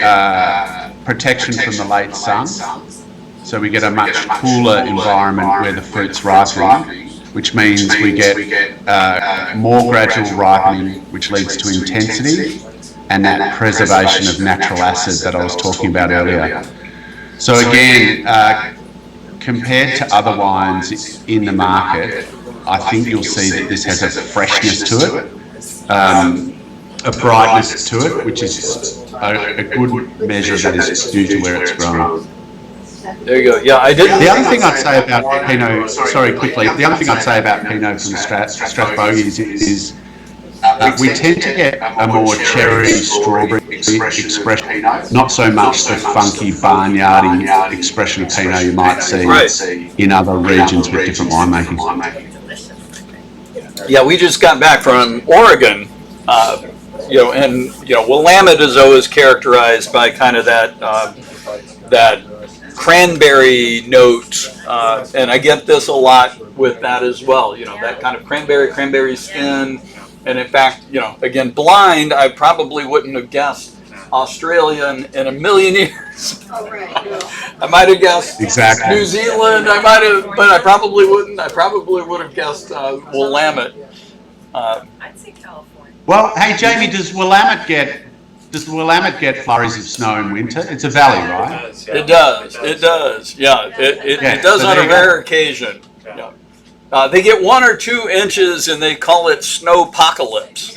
Speaker 4: protection from the late sun. So we get a much cooler environment where the fruit's ripening, which means we get more gradual ripening, which leads to intensity and that preservation of natural acid that I was talking about earlier. So again, compared to other wines in the market, I think you'll see that this has a freshness to it, a brightness to it, which is a good measure that is due to where it's grown.
Speaker 2: There you go. Yeah, I did.
Speaker 4: The other thing I'd say about Pinot, sorry, quickly, the other thing I'd say about Pinot from Strathbogies is we tend to get a more cherry, strawberry expression, not so much the funky, barnyardy expression of Pinot you might see in other regions with different winemaking.
Speaker 2: Yeah, we just got back from Oregon, Willamette is always characterized by kind of that cranberry note, and I get this a lot with that as well. That kind of cranberry skin. And in fact, again, blind, I probably wouldn't have guessed Australia in a million years.
Speaker 7: Oh, right.
Speaker 2: I might have guessed
Speaker 4: exactly
Speaker 2: New Zealand. But I probably wouldn't. I probably would have guessed Willamette.
Speaker 3: I'd say California.
Speaker 4: Well, hey Jamie, does Willamette get flurries of snow in winter? It's a valley, right?
Speaker 2: It does. Yeah, it does on a rare occasion. Yeah. They get 1 or 2 inches and they call it snowpocalypse.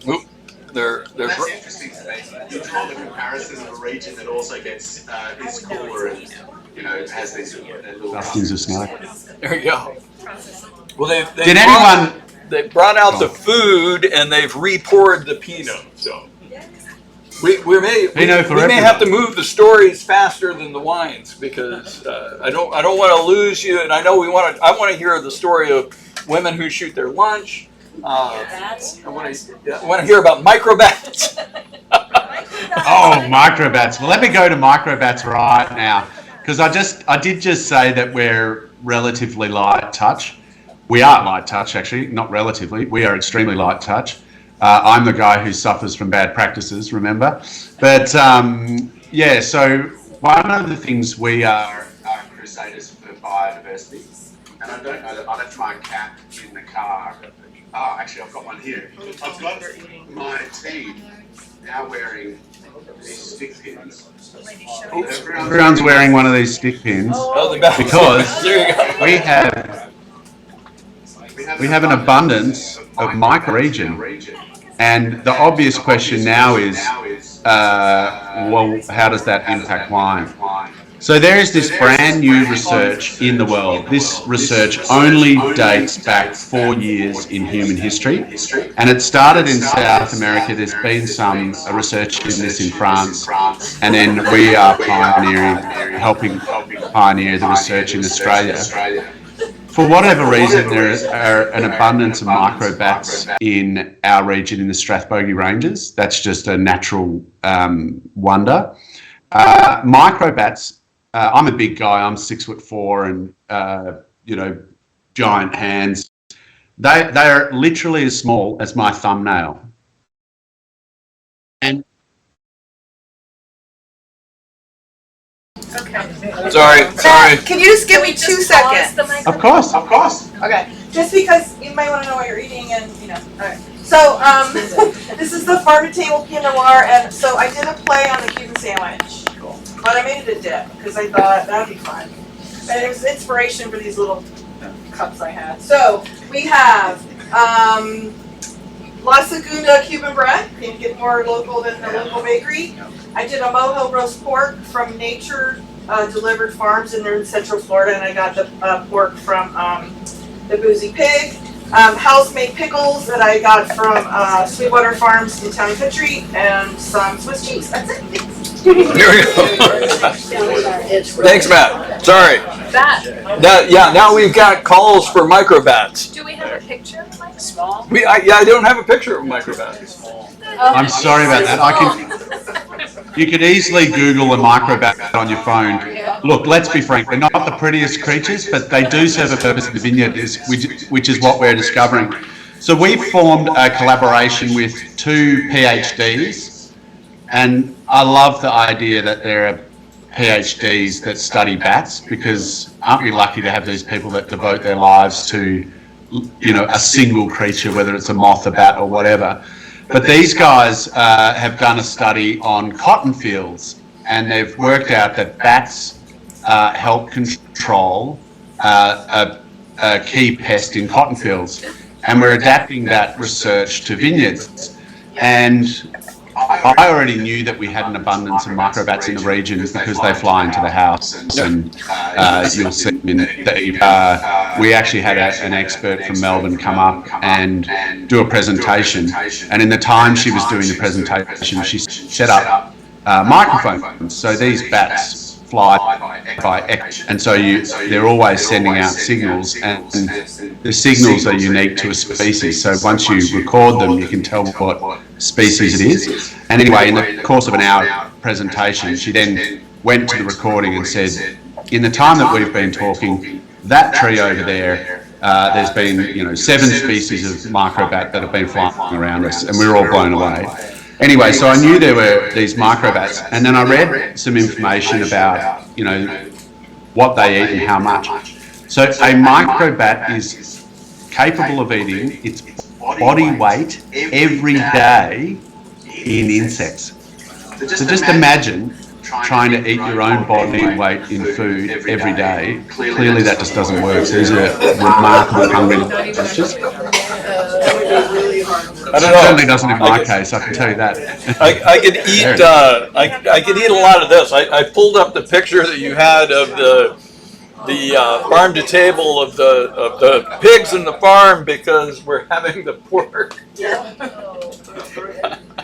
Speaker 2: Oop, they're
Speaker 4: That's interesting to me. You draw the comparison of a region that also gets is cooler and has these little dustings of snow.
Speaker 2: There you go. Well, they brought out the food and they've re-poured the Pinot. So we may have to move the stories faster than the wines because I don't want to lose you, and I know I want to hear the story of women who shoot their lunch. I want to hear about microbats.
Speaker 4: Oh, microbats. Well, let me go to microbats right now because I did just say that we're relatively light touch. We are light touch, actually, not relatively. We are extremely light touch. I'm the guy who suffers from bad practices, remember? But yeah, so one of the things we are crusaders for biodiversity, and I don't know that I left my cat in the car. Oh, actually, I've got one here. I've got my team now wearing these stick pins.
Speaker 3: Lady, show you.
Speaker 4: Everyone's wearing one of these stick pins
Speaker 2: Oh, the back.
Speaker 4: because
Speaker 2: There you go.
Speaker 4: we have an abundance of microregion. And the obvious question now is, well, how does that impact wine? So there is this brand new research in the world. This research only dates back 4 years in human history, and it started in South America. There's been some research in this in France, and then we are helping pioneer the research in Australia. For whatever reason, there are an abundance of microbats in our region in the Strathbogie Ranges. That's just a natural wonder. Microbats. I'm a big guy. I'm 6'4" and giant hands. They are literally as small as my thumbnail. And
Speaker 2: Sorry.
Speaker 5: Matt, can you just give me
Speaker 3: Just
Speaker 5: 2
Speaker 3: pause
Speaker 5: seconds?
Speaker 3: the microphone.
Speaker 4: of course.
Speaker 5: Okay, just because you might want to know what you're eating and, alright. So, this is the farm to table Pinot Noir, and so I did a play on the Cuban sandwich. But I made it a dip, because I thought that would be fun. And it was inspiration for these little cups I had. So, we have, La Segunda Cuban bread, can't get more local than the local bakery. I did a mojo roast pork from Nature Delivered Farms in Central Florida, and I got the pork from the Boozy Pig. House-made pickles that I got from Sweetwater Farms in Town and Country, and some Swiss cheese. That's it. Thanks.
Speaker 2: Here we go. Thanks, Matt. Sorry. Now we've got calls for microbats.
Speaker 3: Do we have a picture of like small?
Speaker 2: I don't have a picture of a microbat.
Speaker 4: I'm sorry about that. You could easily Google a microbat on your phone. Look, let's be frank, they're not the prettiest creatures, but they do serve a purpose in the vineyard, which is what we're discovering. So we formed a collaboration with 2 PhDs, and I love the idea that there are PhDs that study bats, because aren't we lucky to have these people that devote their lives to, a single creature, whether it's a moth, a bat, or whatever. But these guys have done a study on cotton fields, and they've worked out that bats help control a key pest in cotton fields. And we're adapting that research to vineyards. And I already knew that we had an abundance of microbats in the region because they fly into the house, and you'll see them in we actually had an expert from Melbourne come up and do a presentation, and in the time she was doing the presentation, she set up microphones. So these bats fly by echo, and so they're always sending out signals, and the signals are unique to a species. So once you record them, you can tell what species it is. And anyway, in the course of an hour presentation, she then went to the recording and said, in the time that we've been talking, that tree over there, there's been 7 species of microbat that have been flying around us, and we were all blown away. Anyway, so I knew there were these microbats, and then I read some information about, what they eat and how much. So a microbat is capable of eating its body weight every day in insects. So just imagine trying to eat your own body weight in food every day. Clearly that just doesn't work. So these are remarkable hungry creatures.
Speaker 2: I don't know.
Speaker 4: It certainly doesn't in my case, I can tell you that.
Speaker 2: I could eat. I could eat a lot of this. I pulled up the picture that you had of the farm to table of the pigs in the farm, because we're having the pork.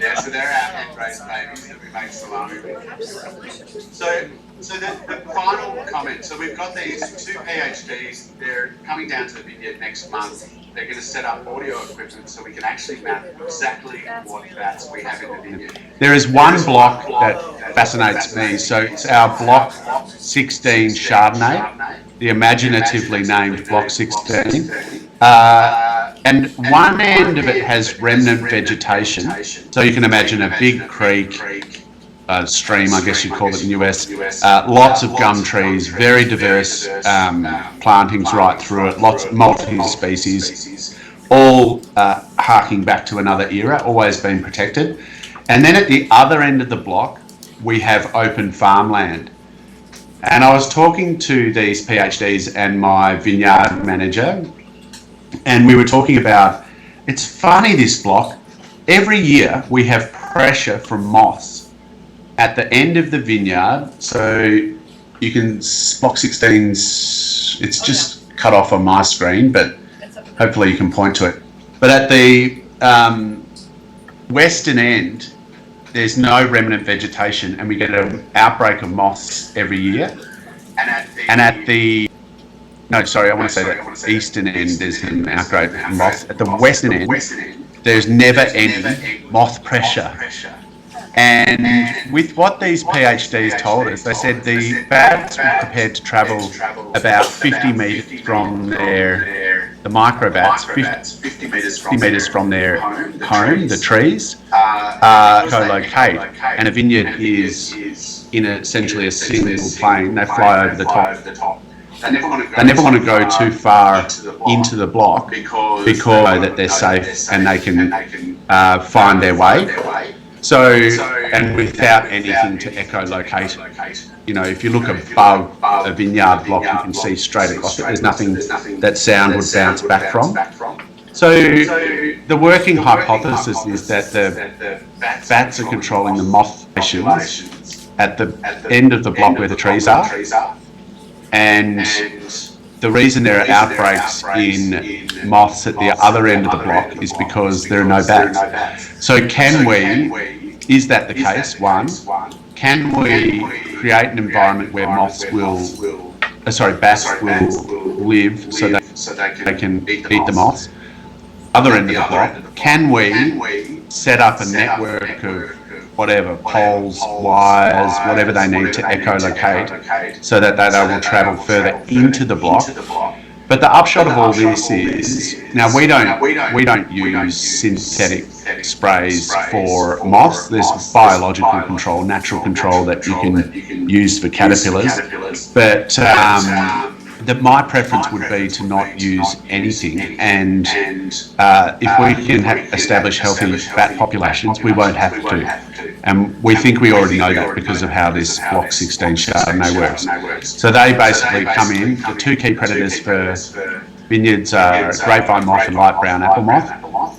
Speaker 4: Yeah, so they're our raised babies that we make salami with. So the final comment. So we've got these 2 PhDs. They're coming down to the vineyard next month. They're going to set up audio equipment so we can actually map exactly what bats we have in the vineyard. There is one block that fascinates me. So it's our block 16 Chardonnay, the imaginatively named block 16. And one end of it has remnant vegetation. So you can imagine a big creek, stream, I guess you'd call it in the US. Lots of gum trees, very diverse plantings right through it, lots of multi-species, all harking back to another era, always been protected. And then at the other end of the block, we have open farmland. And I was talking to these PhDs and my vineyard manager, and we were talking about, it's funny, this block, every year we have pressure from moths at the end of the vineyard. So you can, block 16's, it's just cut off on my screen, but hopefully you can point to it. But at the western end, there's no remnant vegetation, and we get an outbreak of moths every year. And at the eastern end, there's an outbreak of moths. At the western end, there's never any moth pressure. And with what these PhDs told us, they said the bats were prepared to travel about 50 metres from the microbats, 50 metres from their home, the trees, co-locate. And a vineyard is in essentially a single plane. They fly over the top. They never want to go too far into the block because that they're safe and they can find their way. So, and without anything to echolocate, you know, if you look above a vineyard block, you can see straight across it. There's nothing that sound would bounce back from. So, the working hypothesis is that the bats are controlling the moth populations at the end of the block where the trees are. And the reason there are outbreaks in moths at the other end of the block is because there are no bats. So is that the case? One, can we create an environment where bats will live so that they can eat the moths? Other end of the block, can we set up a network of whatever, poles, wires, whatever they need to echolocate so that they will travel further into the block? But the upshot of all this is, now we don't use synthetic sprays for moths. There's biological control, natural control that you can use for caterpillars. But my preference would be to not use anything, and if we can establish healthy bat populations, we won't have to. And we think we already know that because of how this Block 16 Chardonnay works. So they basically come in. The two key predators for vineyards are grapevine moth and light brown apple moth.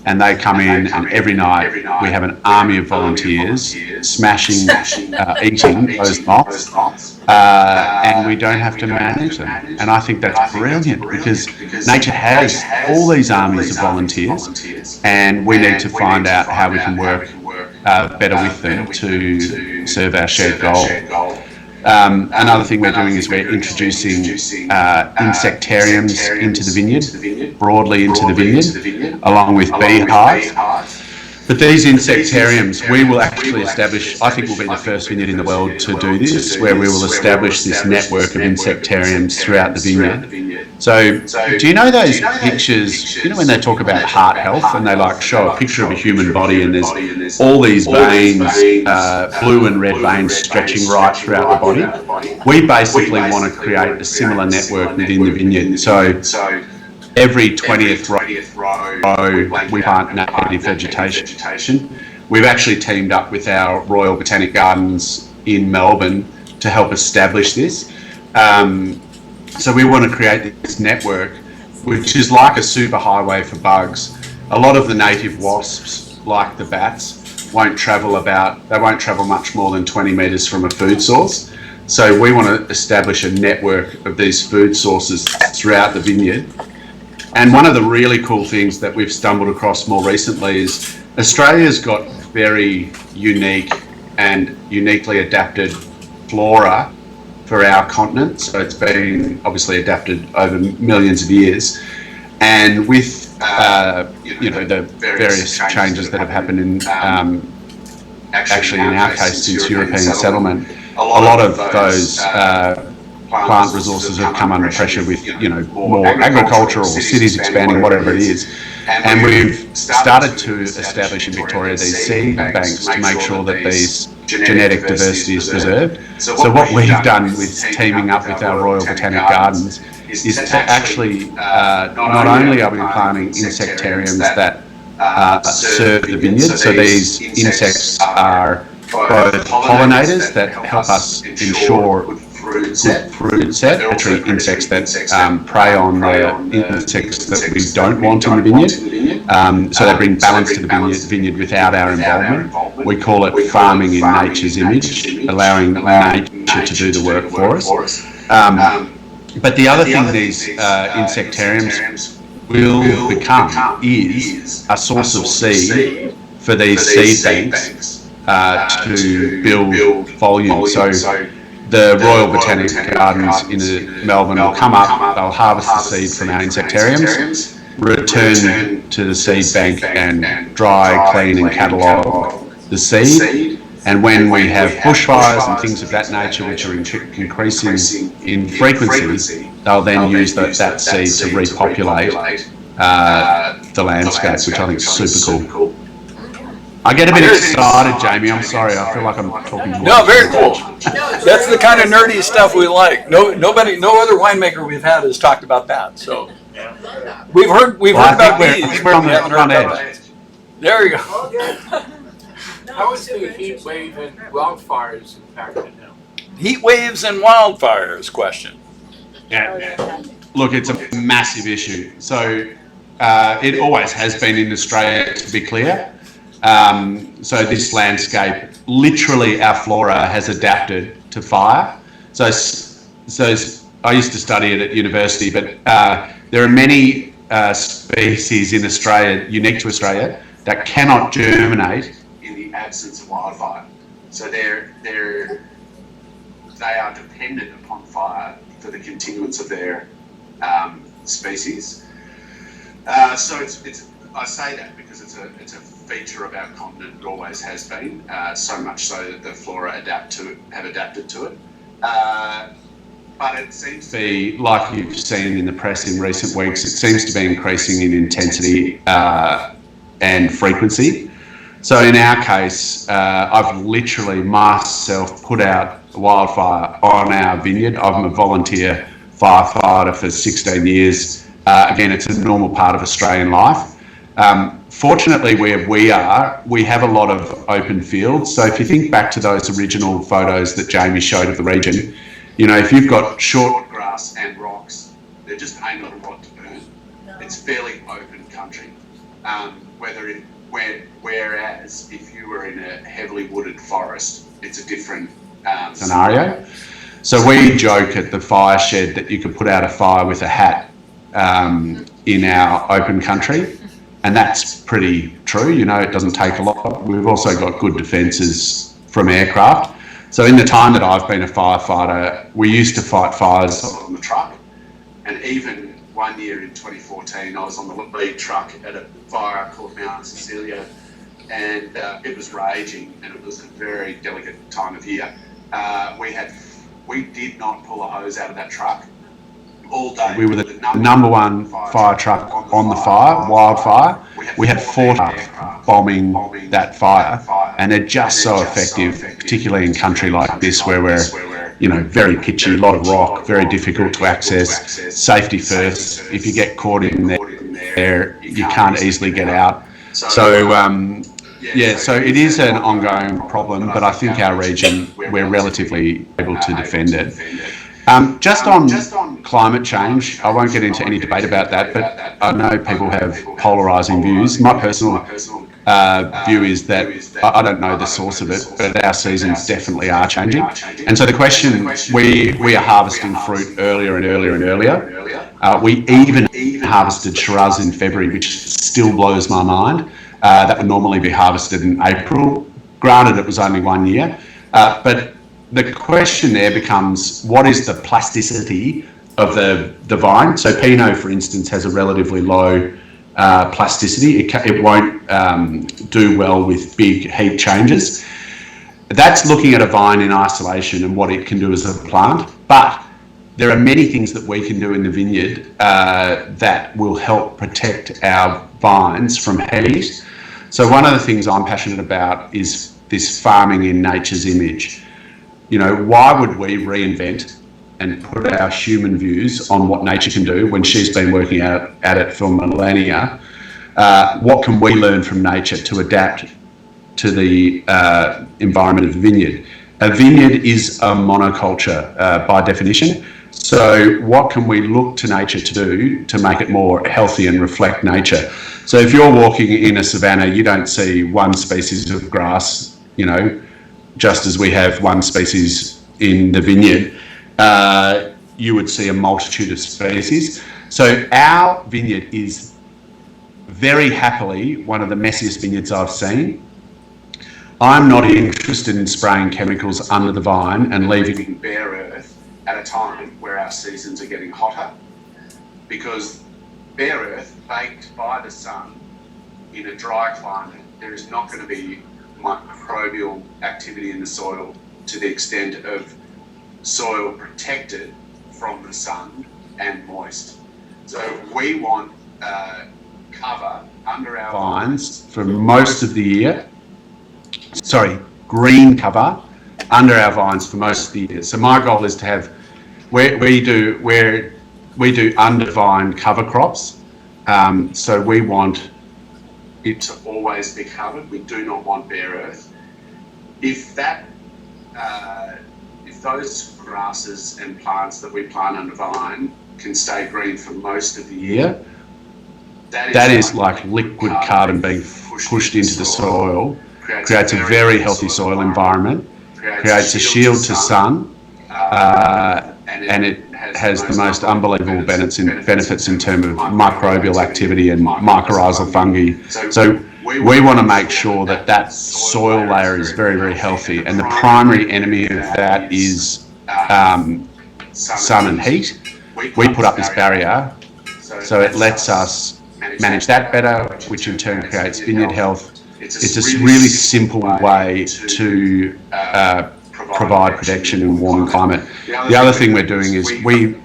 Speaker 4: And they come in, and every night we have an army of volunteers smashing, eating those moths, and we don't have to manage them. And I think that's brilliant, because nature has all these armies of volunteers, and we need to find out how we can work better with them to serve our shared goal. Another thing we're doing is we're introducing insectariums into the vineyard, broadly into the vineyard, along with beehives. But these insectariums, we will actually establish, I think we'll be the first vineyard in the world to do this, where we will establish this network of insectariums throughout the vineyard. So, do you know those pictures, you know when they talk about heart health and they like show a picture of a human body and there's all these veins, blue and red veins stretching right throughout the body? We basically want to create a similar network within the vineyard. So, every 20th row we plant native vegetation. We've actually teamed up with our Royal Botanic Gardens in Melbourne to help establish this. So we want to create this network, which is like a super highway for bugs. A lot of the native wasps, like the bats, won't travel much more than 20 metres from a food source. So we want to establish a network of these food sources throughout the vineyard. And one of the really cool things that we've stumbled across more recently is Australia's got very unique and uniquely adapted flora for our continent. So it's been obviously adapted over millions of years. And with the various changes that have happened in actually in our case since European settlement, a lot of those plant resources have come under pressure with, more agriculture or cities expanding, whatever it is. And we've started to establish in Victoria these seed banks to make sure that these genetic diversity is preserved. So what we've done with teaming up with our Royal Botanic Gardens is to actually, not only are we planting insectariums that serve the vineyard. So these insects are both pollinators that help us ensure good fruit set, actually insects that prey on the insects that we don't want in the vineyard. So they bring balance to the vineyard without our involvement. We call it farming in nature's image, allowing nature to do the work for us. But the other thing these insectariums will become is a source of seed for these seed banks to build volume. So the Royal Botanic Gardens in Melbourne will come up, they'll harvest the seed from our insectariums, return to the seed bank and dry, clean and catalogue the seed. And when we have bushfires and things of that nature which are increasing in frequency, they'll then use that seed to repopulate the landscape, which I think is super cool. I get a bit excited, Jamie. I'm sorry. I feel like I'm talking.
Speaker 2: No, very cool. That's the kind of nerdy stuff we like. No other winemaker we've had has talked about that. So we've heard about bees.
Speaker 4: We're on the front edge.
Speaker 2: There you go.
Speaker 8: How is the heat wave and wildfires impacted now?
Speaker 2: Heat waves and wildfires question.
Speaker 4: Yeah. Look, it's a massive issue. So it always has been in Australia, to be clear. So this landscape, literally our flora has adapted to fire. So I used to study it at university, but there are many species in Australia, unique to Australia, that cannot germinate in the absence of wildfire. So they are dependent upon fire for the continuance of their species. So it's I say that because it's a feature of our continent. It always has been, so much so that the flora have adapted to it. But it seems to be, like you've seen in the press in recent weeks, it seems to be increasing in intensity and frequency. So in our case, I've literally myself put out a wildfire on our vineyard. I'm a volunteer firefighter for 16 years. Again, it's a normal part of Australian life. Fortunately, where we are, we have a lot of open fields. So if you think back to those original photos that Jamie showed of the region, you know, if you've got short grass and rocks, there just ain't a lot to burn. No. It's fairly open country. Whereas if you were in a heavily wooded forest, it's a different scenario. So we joke at the fire shed that you could put out a fire with a hat in our open country. And that's pretty true. You know, it doesn't take a lot. We've also got good defences from aircraft. So in the time that I've been a firefighter, we used to fight fires on the truck. And even one year in 2014, I was on the lead truck at a fire called Mount Cecilia, and it was raging, and it was a very delicate time of year. We did not pull a hose out of that truck. All day. We were the number one fire truck on the fire, wildfire. We had 4 trucks bombing that fire, and they're just so effective, particularly in country like this where we're, you know, very pitchy, a lot of rock, very difficult to access. Safety first. If you get caught in there, you can't easily get out. So so it is an ongoing problem, but I think our region, we're relatively able to defend it. Just on climate change, I won't get into any debate about that, but I know people have polarising views. My personal view is that I don't know the source of it, but our seasons definitely are changing. And so the question, we are harvesting fruit earlier and earlier and earlier. We even harvested Shiraz in February, which still blows my mind. That would normally be harvested in April. Granted, it was only 1 year, but the question there becomes, what is the plasticity of the vine? So Pinot, for instance, has a relatively low plasticity. It won't do well with big heat changes. That's looking at a vine in isolation and what it can do as a plant. But there are many things that we can do in the vineyard that will help protect our vines from heat. So one of the things I'm passionate about is this farming in nature's image. You know, why would we reinvent and put our human views on what nature can do when she's been working at it for millennia? what can we learn from nature to adapt to the environment of the vineyard? A vineyard is a monoculture by definition. So what can we look to nature to do to make it more healthy and reflect nature? So if you're walking in a savanna, you don't see one species of grass, you know, just as we have one species in the vineyard. You would see a multitude of species. So our vineyard is very happily one of the messiest vineyards I've seen. I'm not interested in spraying chemicals under the vine and leaving bare earth at a time where our seasons are getting hotter, because bare earth baked by the sun in a dry climate, there is not going to be microbial activity in the soil to the extent of soil protected from the sun and moist. So we want cover under our vines for most of the year. Sorry, green cover under our vines for most of the year. So my goal is to have we do under vine cover crops. So we want it to always be covered. We do not want bare earth. If those grasses and plants that we plant under vine can stay green for most of the year, that is like liquid carbon being pushed into the soil, creates a very healthy soil environment, creates a shield to sun, and it has the most unbelievable benefits in terms of microbial activity and mycorrhizal fungi. So we want to make sure that that soil layer is very, very healthy, and the primary enemy of that is sun and heat. We put up this barrier so it lets us manage that better, which in turn creates vineyard health. It's a really simple way to provide protection in warm climate. The other thing we're doing is we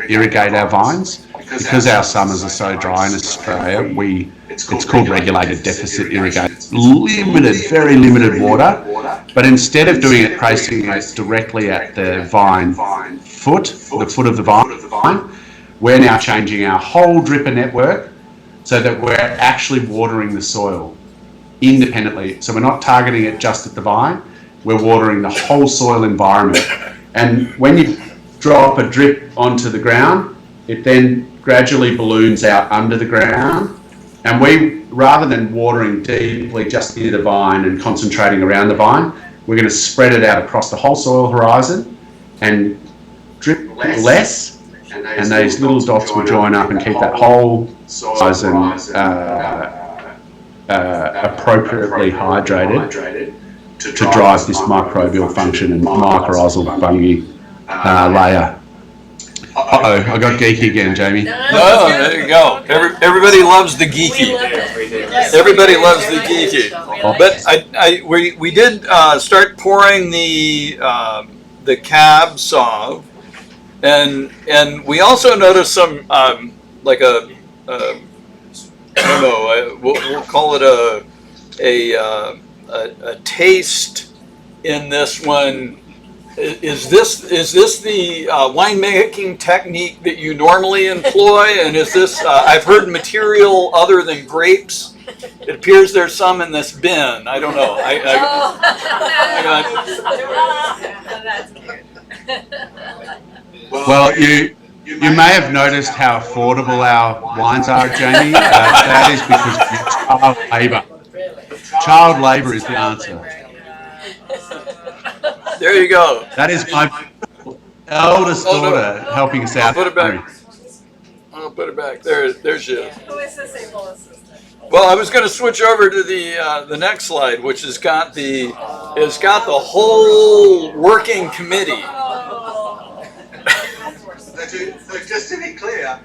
Speaker 4: irrigate our vines. Because our summers are so dry in Australia, it's called regulated deficit irrigation. Very limited water, but instead of doing it placing it directly at the vine foot, the foot of the vine, we're now changing our whole dripper network so that we're actually watering the soil independently. So we're not targeting it just at the vine, we're watering the whole soil environment. And when you drop a drip onto the ground, it then gradually balloons out under the ground. And we, rather than watering deeply just near the vine and concentrating around the vine, we're going to spread it out across the whole soil horizon and drip less, and these little dots will join up and keep that whole horizon appropriately hydrated to drive this microbial function and mycorrhizal fungi layer. Uh-oh, I got geeky again, Jamie.
Speaker 2: No, there you go. Everybody loves the geeky. Everybody loves the geeky. But we did start pouring the Cab Sauv, and we also noticed some like a I don't know, we'll call it a taste in this one. Is this the winemaking technique that you normally employ? And is this, I've heard material other than grapes. It appears there's some in this bin. I don't know.
Speaker 3: That's cute.
Speaker 4: Well, you may have noticed how affordable our wines are, Jamie. That is because of child labour. Child labour is the answer.
Speaker 2: There you go.
Speaker 4: That is my eldest daughter helping us out.
Speaker 2: I'll put it back. I'll put it back. There she is.
Speaker 3: Who is this able assistant?
Speaker 2: Well, I was going to switch over to the next slide, which has got the whole working committee.
Speaker 4: So just to be clear,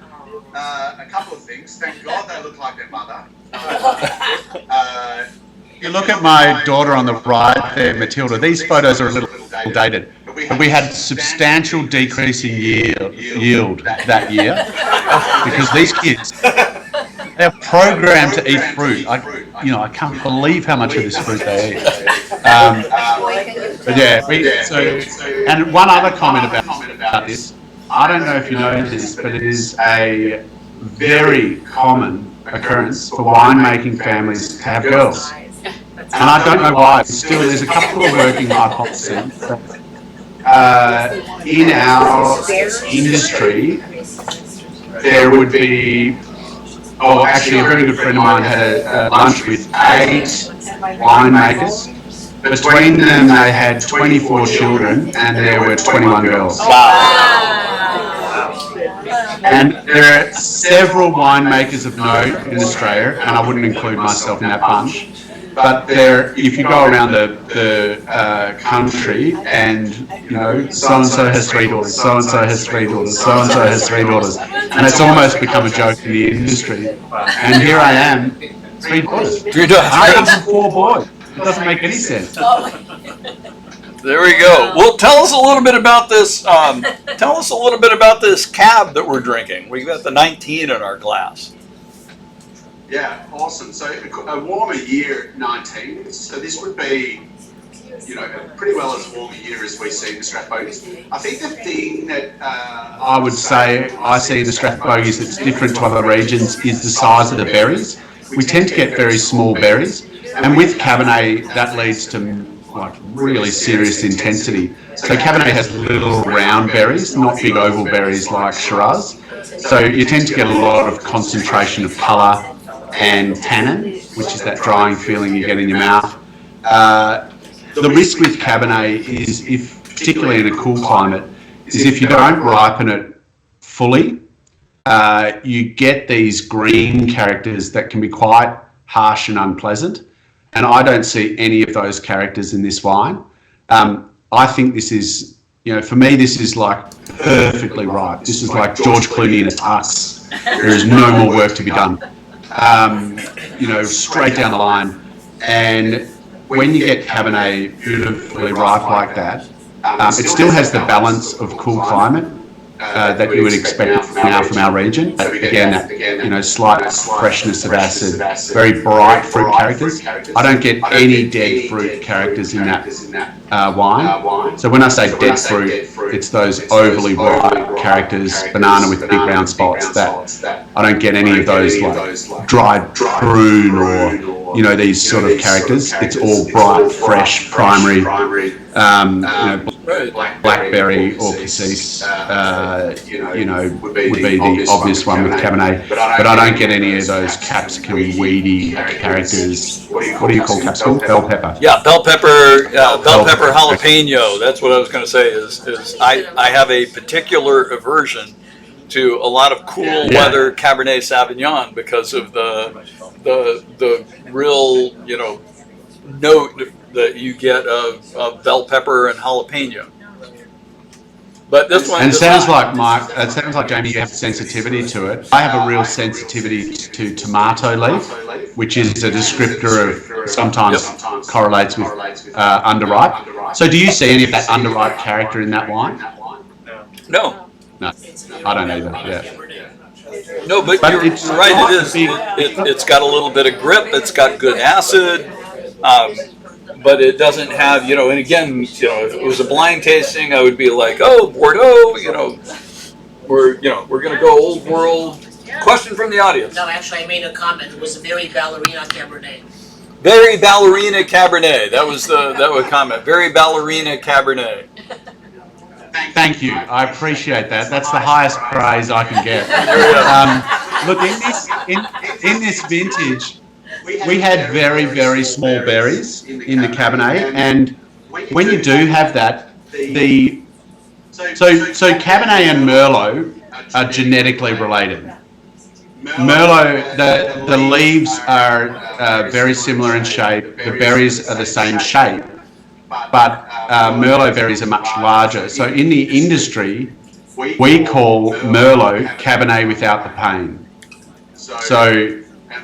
Speaker 4: a couple of things. Thank God they look like their mother. You look at my daughter on the right there, Matilda. These photos are a little dated, but we had substantial decrease in yield that year because these kids, they're programmed to eat fruit. I can't believe how much of this fruit they eat. But yeah, and one other comment about this. I don't know if you know this, but it is a very common occurrence for winemaking families to have girls. And I don't know why. Still, there's a couple of working hypotheses. In our industry, there would be, actually a very good friend of mine had a lunch with 8 winemakers. Between them, they had 24 children and there were 21 girls. And there are several winemakers of note in Australia, and I wouldn't include myself in that bunch. But if you go around the country and, so-and-so has 3 daughters, so-and-so has 3 daughters, so-and-so has 3 daughters, and it's almost become a joke in the industry. And here I am, 3 daughters.
Speaker 2: 3 daughters.
Speaker 4: I have 4 boys. It doesn't make any sense.
Speaker 2: There we go. Well, tell us a little bit about this. Tell us a little bit about this cab that we're drinking. We got the 19 in our glass.
Speaker 4: Yeah, awesome. So a warmer year, 19. So this would be, pretty well as warm a year as we see in the Strathbogies. I think the thing that I would say I see in the Strathbogies that's different to other regions is the size of the berries. We tend to get very small berries, and with Cabernet that leads to really serious intensity. So Cabernet has little round berries, not big oval berries like Shiraz. So you tend to get a lot of concentration of colour and tannin, which is that drying feeling you get in your mouth. The risk with Cabernet is, particularly in a cool climate, is if you don't ripen it fully, you get these green characters that can be quite harsh and unpleasant. And I don't see any of those characters in this wine. I think this is, for me, this is like perfectly ripe. This is like George Clooney in a tux. There is no more work to be done. Straight down the line. And when you get Cabernet beautifully ripe like that, it still has the balance of cool climate that you would expect now from our region. But again, that slight freshness of acid, very bright fruit characters. I don't get any dead fruit characters in that wine. So when I say dead fruit, it's those overly ripe characters, banana with big round spots. That I don't get any of those like dried prune or these sort of characters. It's all bright, fresh, primary. Blackberry or cassis, would be the obvious one with Cabernet. But I don't get any of those capsicum, weedy characters. What do you call capsicum? Bell pepper.
Speaker 2: Yeah, bell pepper jalapeno. That's what I was going to say. Is I have a particular aversion to a lot of cool weather Cabernet Sauvignon because of the real note that you get of bell pepper and jalapeno. But this one,
Speaker 4: and it sounds like Jamie, you have sensitivity to it. I have a real sensitivity to tomato leaf, which is a descriptor of sometimes correlates with underripe. So do you see any of that underripe character in that wine?
Speaker 2: No,
Speaker 4: I don't either. Yeah.
Speaker 2: No, but you're right. It is. It's got a little bit of grip. It's got good acid. But it doesn't have, and again, if it was a blind tasting, I would be like, oh, Bordeaux, we're going to go old world. Question from the audience.
Speaker 6: No, actually, I made a comment. It was a very ballerina Cabernet.
Speaker 2: Very ballerina Cabernet. That was comment. Very ballerina Cabernet.
Speaker 4: Thank you. I appreciate that. That's the highest praise I can get. Look, in this vintage, we had very, very small berries in the Cabernet, and when you do have that, so Cabernet and Merlot are genetically related. Merlot, the leaves are very similar in shape. The berries are the same shape, but Merlot berries are much larger. So in the industry, we call Merlot Cabernet without the pain. So.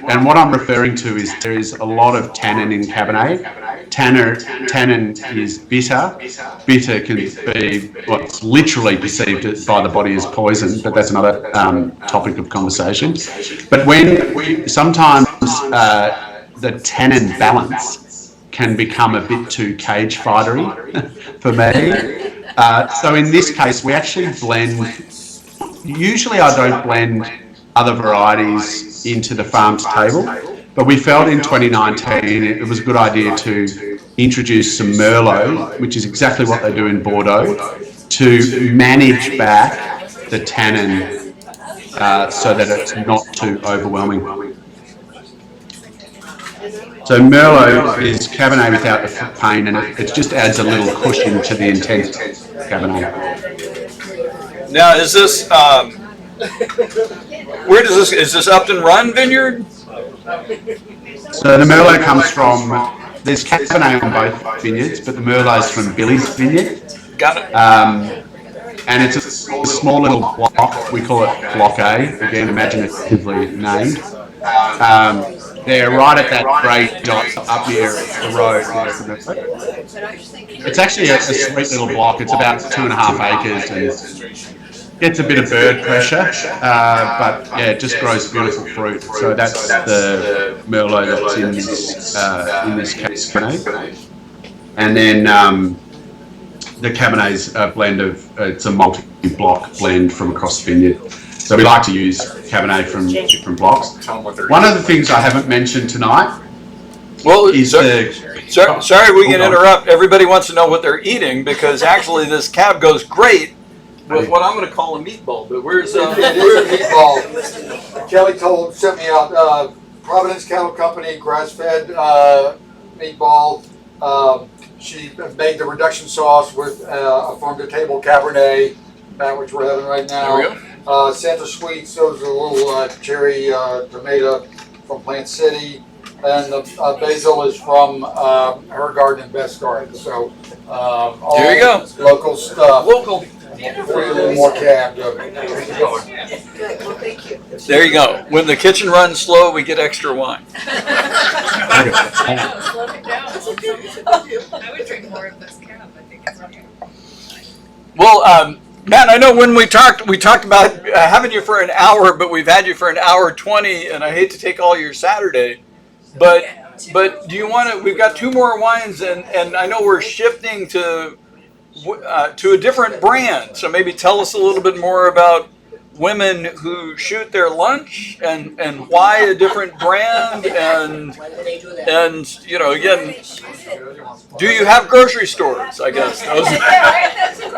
Speaker 4: And what I'm referring to is there is a lot of tannin in Cabernet. Tannin is bitter. Bitter can be what's literally perceived by the body as poison, but that's another topic of conversation. But sometimes the tannin balance can become a bit too cage fightery for me. So in this case, we actually blend. Usually I don't blend other varieties into the farm to table. But we felt in 2019 it was a good idea to introduce some Merlot, which is exactly what they do in Bordeaux, to manage back the tannin so that it's not too overwhelming. So Merlot is Cabernet without the pain, and it just adds a little cushion to the intense Cabernet.
Speaker 2: Now, is this where does this, is this Upton Run Vineyard?
Speaker 4: So the Merlot comes from, there's Cabernet on both vineyards, but the Merlot's from Billy's Vineyard.
Speaker 2: Got it.
Speaker 4: And it's a small little block, we call it Block A, again imaginatively named. They're right at that grey dot up near the road. It's actually a sweet little block. It's about 2.5 acres and gets a bit of bird pressure, but yeah, it just grows beautiful fruit. So that's the Merlot that's in this Cabernet. And then the Cabernet's a blend of, it's a multi-block blend from across the vineyard. So we like to use Cabernet from different blocks. One of the things I haven't mentioned tonight is
Speaker 2: sorry we can interrupt. Everybody wants to know what they're eating, because actually this cab goes great with what I'm going to call a meatball. But where's
Speaker 1: it is a meatball. Kelly sent me out Providence Cattle Company grass-fed meatball. She made the reduction sauce with a farm-to-table Cabernet, which we're having right now.
Speaker 2: There we go.
Speaker 1: Santa Sweets, those are a little cherry tomato from Plant City, and the basil is from her garden in Best Garden. So all
Speaker 2: there you go.
Speaker 1: Local stuff.
Speaker 2: Local.
Speaker 1: A little more cab.
Speaker 2: There you go. When the kitchen runs slow, we get extra wine.
Speaker 3: I would drink more of this cab. I think it's okay.
Speaker 2: Well, Matt, I know when we talked about having you for an hour, but we've had you for an hour 20, and I hate to take all your Saturday, but do you want to? We've got 2 more wines, and I know we're shifting to a different brand. So maybe tell us a little bit more about women who shoot their lunch and why a different brand and you know, again, do you have grocery stores? I guess.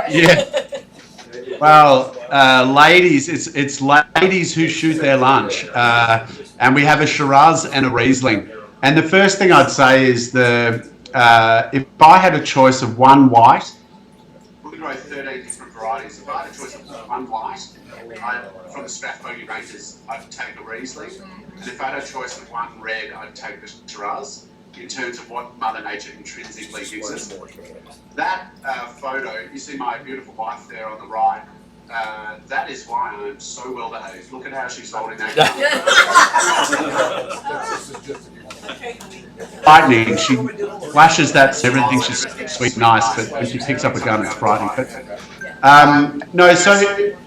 Speaker 4: Yeah. Well, ladies, it's ladies who shoot their lunch, and we have a Shiraz and a Riesling. And the first thing I'd say is if I had a choice of one white, we grow 13 different varieties. If I had a choice of one white, from the Strathbogie ranges, I'd take a Riesling. And if I had a choice of one red, I'd take the Shiraz, in terms of what Mother Nature intrinsically gives us. That photo, you see my beautiful wife there on the right, that is why I'm so well behaved. Look at how she's holding that gun. Frightening. She flashes that everything. She's sweet, nice, but when she picks up a gun, it's frightening. But no, so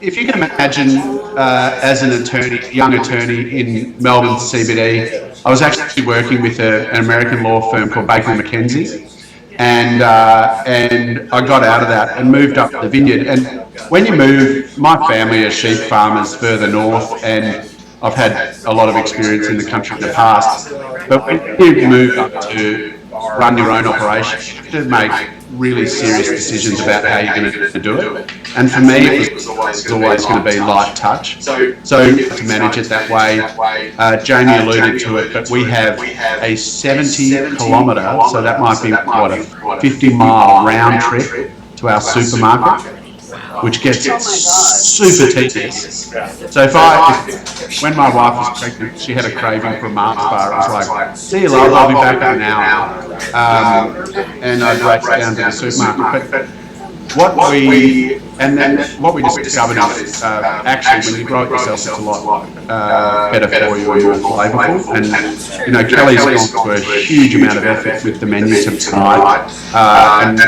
Speaker 4: if you can imagine, as an attorney, young attorney in Melbourne CBD, I was actually working with an American law firm called Baker McKenzie, and I got out of that and moved up to the vineyard. And when you move, my family are sheep farmers further north, and I've had a lot of experience in the country in the past. But when you move up to run your own operation, you have to make really serious decisions about how you're going to do it. And for me, it was always going to be light touch. So to manage it that way, Jamie alluded to it, but we have a 70 kilometre, so that might be what, a 50-mile round trip to our supermarket, which gets super tedious. So when my wife was pregnant, she had a craving for a Mars bar. It was like, see you, love, I'll be back in an hour. And I'd race down to the supermarket. But what we discovered is actually when you grow it yourself, it's a lot better for you and more flavourful. And you know, Kelly's gone to a huge amount of effort with the menu tonight. And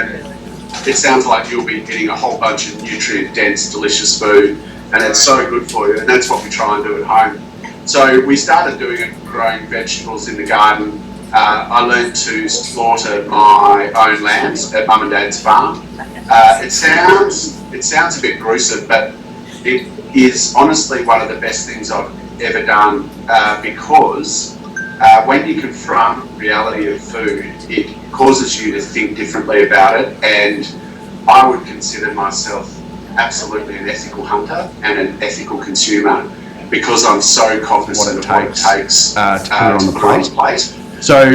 Speaker 4: it sounds like you'll be getting a whole bunch of nutrient-dense, delicious food, and it's so good for you, and that's what we try and do at home. So we started doing it, growing vegetables in the garden. I learned to slaughter my own lambs at Mum and Dad's farm. It sounds a bit gruesome, but it is honestly one of the best things I've ever done because when you confront reality of food, it causes you to think differently about it. And I would consider myself absolutely an ethical hunter and an ethical consumer because I'm so cognizant of what it takes to put it on the plate. So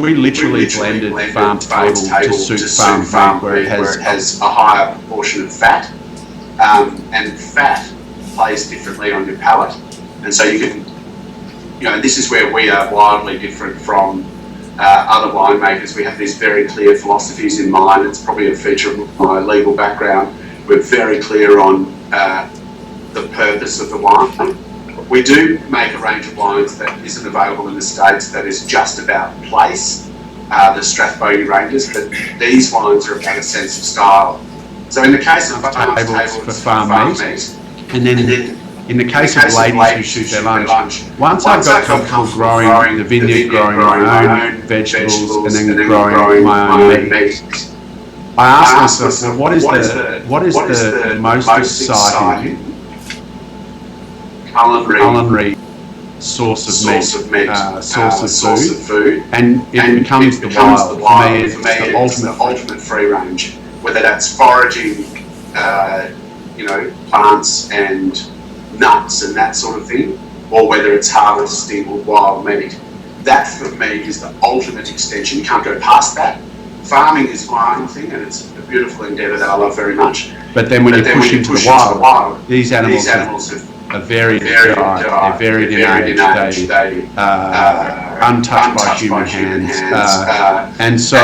Speaker 4: we literally blended farm to table to suit farm meat where it has a higher proportion of fat, and fat plays differently on your palate, and so you can, this is where we are wildly different from other winemakers. We have these very clear philosophies in mind. It's probably a feature of my legal background. We're very clear on the purpose of the wine. We do make a range of wines that isn't available in the States that is just about place, the Strathbogie ranges, but these wines are about a sense of style. So in the case of farm to table,
Speaker 9: for farm meat, and then in the case of ladies who shoot their lunch, once I got comfortable growing the vineyard, growing my own vegetables, and then growing my own meat, I asked myself, what is the most exciting culinary source of meat, source of food, and it becomes the wild. For me, it's the ultimate
Speaker 4: free range, whether that's foraging, plants and nuts and that sort of thing, or whether it's harvesting wild meat. That for me is the ultimate extension. You can't go past that. Farming is my own thing, and it's a beautiful endeavour that I love very much.
Speaker 9: But then when you push into the wild, these animals are varied in diet, they're varied in age, they're untouched by human hands, and so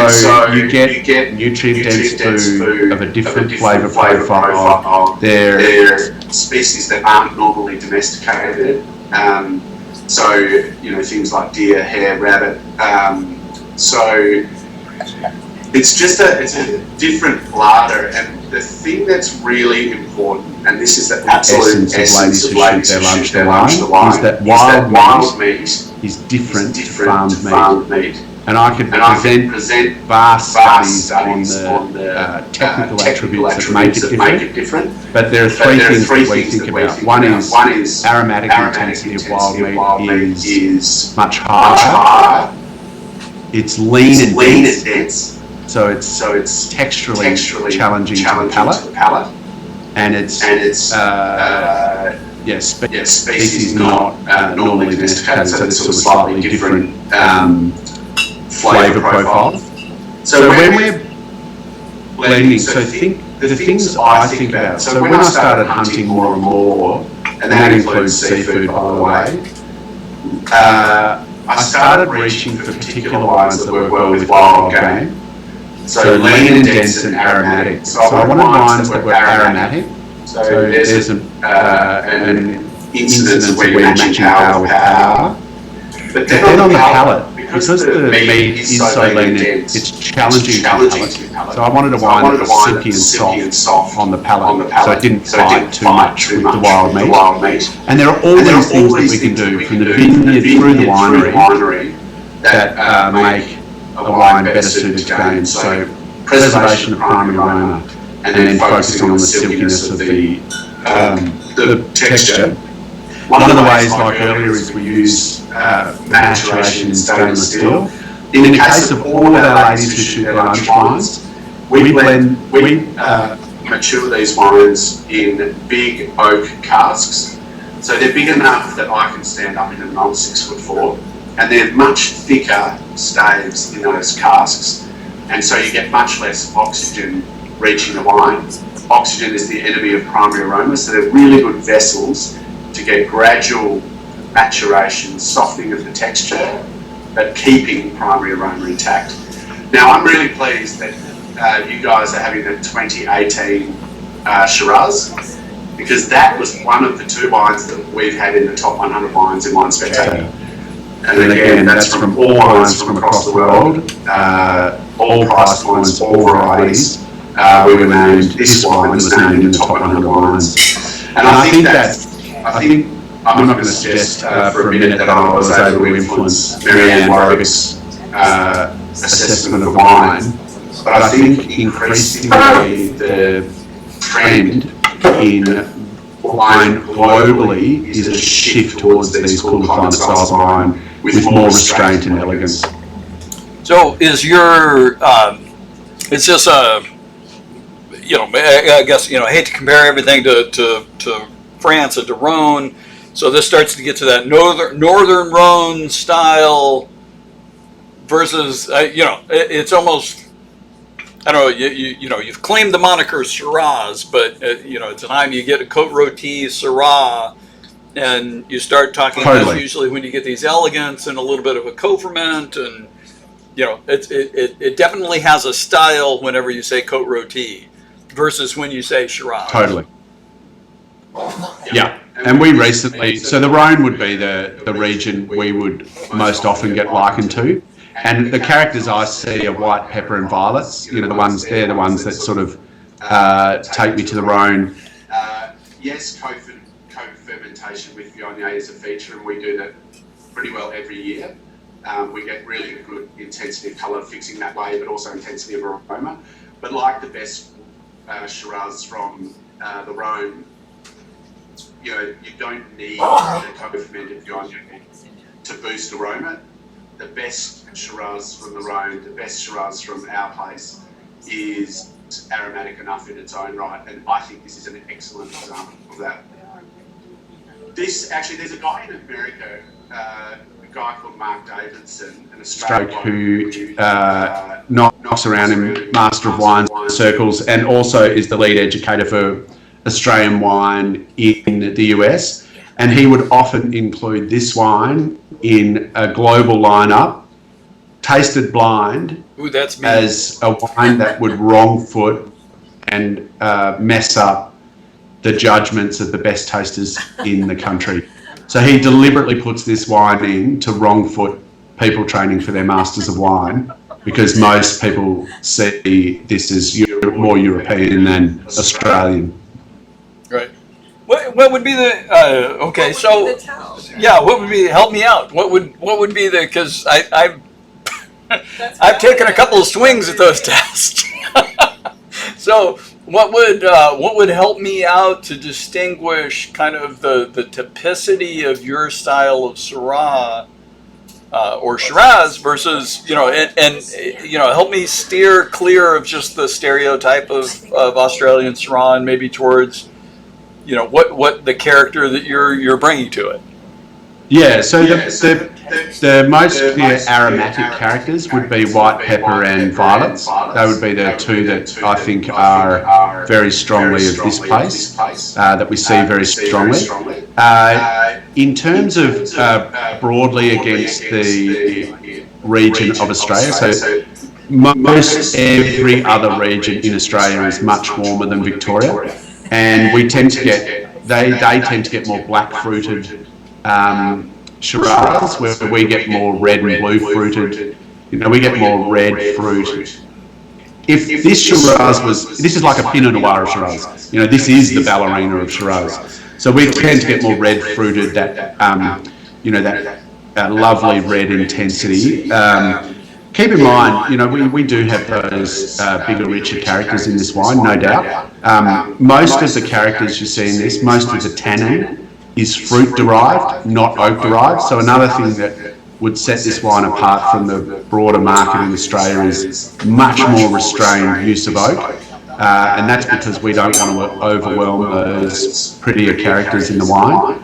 Speaker 9: you get nutrient-dense food of a different flavour profile. They're
Speaker 4: species that aren't normally domesticated, so things like deer, hare, rabbit. So it's a different larder, and the thing that's really important, and this is the absolute essence of ladies who shoot their lunch the wine, is that wild meat
Speaker 9: is different to
Speaker 4: farmed meat.
Speaker 9: And I could present vast studies on the technical attributes that make it different. But there are three things that we think about. One is aromatic intensity of wild meat is much higher. It's lean and dense. So it's texturally challenging to the palate, and it's species not normally domesticated, so there's sort of slightly different flavour profile. So when we're blending, the things I think about. So when I started hunting more and more, and that includes seafood, by the way, I started reaching for particular wines that work well with wild game. So lean and dense and aromatic. So I wanted wines that were aromatic. So there's an incidence where you're matching power with power. But then on the palate, because the meat is so lean and dense, it's challenging to the palate. So I wanted a wine that was silky and soft on the palate, so it didn't fight too much with the wild meat. And there are all these things that we can do from the vineyard through the winery that make a wine better suited to game. So preservation of primary aroma, and then focusing on the silkiness of the texture. One of the ways, like earlier, is we use maturation in stainless steel. In the case of all of our ladies who shoot their lunch wines, we mature these wines in big oak casks. So they're big enough that I can stand up in them, and I'm 6'4", and they're much thicker staves in those casks, and so you get much less oxygen reaching the wine. Oxygen is the enemy of primary aroma, so they're really good vessels to get gradual maturation, softening of the texture, but keeping primary aroma intact. Now, I'm really pleased that you guys are having the 2018 Shiraz, because that was one of the two wines that we've had in the top 100 wines in Wine Spectator. And again, that's from all wines from across the world, all price points, all varieties. We were named, this wine was named in the top 100 wines. And I think I'm not going to suggest for a minute that I was able to influence Marianne Warwick's assessment of the wine, but I think increasingly the trend in
Speaker 4: wine globally is a shift towards these cooler climate styles of wine with more restraint and elegance.
Speaker 2: So is your, it's just a, I guess, I hate to compare everything to France and to Rhone. So this starts to get to that northern Rhone style versus, it's almost, I don't know, you've claimed the moniker Shiraz, but, it's time you get a Côte Rôtie, Syrah, and you start talking, that's usually when you get these elegance and a little bit of a co-ferment, and, it definitely has a style whenever you say Côte Rôtie versus when you say Shiraz.
Speaker 4: Totally. Yeah. And we recently, so the Rhone would be the region we would most often get likened to. And the characters I see are white pepper and violets. They're the ones that sort of take me to the Rhone.
Speaker 9: Yes, co-fermentation with Viognier is a feature, and we do that pretty well every year. We get really good intensity of colour fixing that way, but also intensity of aroma. But like the best Shiraz from the Rhone, you don't need the co-fermented Viognier to boost aroma. The best Shiraz from the Rhone, the best Shiraz from our place is aromatic enough in its own right, and I think this is an excellent example of that. There's a guy in America, a guy called Mark Davidson, an Australian
Speaker 4: who knocks around in Master of Wine circles and also is the lead educator for Australian wine in the US. And he would often include this wine in a global lineup, tasted blind, as a wine that would wrong foot and mess up the judgments of the best tasters in the country. So he deliberately puts this wine in to wrong foot people training for their Masters of Wine, because most people see this as more European than Australian.
Speaker 2: Right. What would be the okay? So yeah, what would be? Help me out. What would be the? Because I've taken a couple of swings at those tests. So what would help me out to distinguish kind of the typicity of your style of Syrah or Shiraz versus and help me steer clear of just the stereotype of Australian Syrah and maybe towards what the character that you're bringing to it.
Speaker 4: Yeah, so the most clear aromatic characters would be white pepper and violets. They would be the two that I think are very strongly of this place, that we see very strongly. In terms of broadly against the region of Australia, so most every other region in Australia is much warmer than Victoria, and we tend to get, they tend to get more black fruited Shiraz, where we get more red and blue fruited. We get more red fruit. If this Shiraz was, this is like a Pinot Noir of Shiraz. This is the ballerina of Shiraz. So we tend to get more red fruited, that lovely red intensity. Keep in mind, we do have those bigger, richer characters in this wine, no doubt. Most of the characters you see in this, most of the tannin is fruit derived, not oak derived. So another thing that would set this wine apart from the broader market in Australia is much more restrained use of oak. And that's because we don't want to overwhelm those prettier characters in the wine.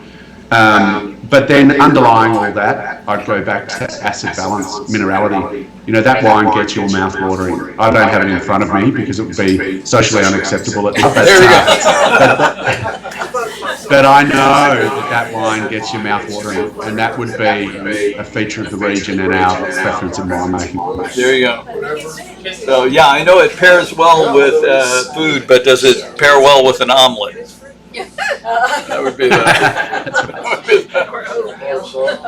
Speaker 4: But then underlying all that, I'd go back to acid balance, minerality. That wine gets your mouth watering. I don't have it in front of me because it would be socially unacceptable at this. But I know that wine gets your mouth watering, and that would be a feature of the region and our preference in winemaking.
Speaker 2: There you go. So yeah, I know it pairs well with food, but does it pair well with an omelet? That would be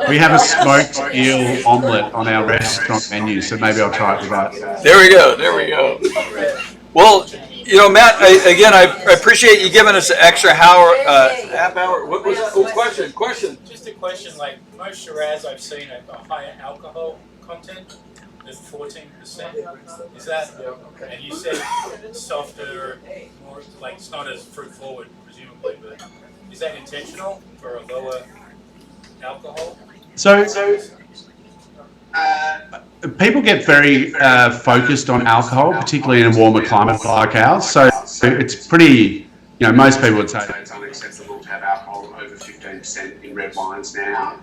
Speaker 4: We have a smoked eel omelette on our restaurant menu, so maybe I'll try it with that.
Speaker 2: There we go. Well, Matt, I appreciate you giving us an extra half hour. What was that? Oh, question.
Speaker 10: Just a question, like most Shiraz I've seen have a higher alcohol content than 14%. Is that, and you said softer, more, like it's not as fruit forward, presumably, but Is that intentional for a lower alcohol?
Speaker 4: So people get very focused on alcohol, particularly in a warmer climate like ours. So it's pretty, most people would say
Speaker 9: it's unacceptable to have alcohol over 15% in red wines now.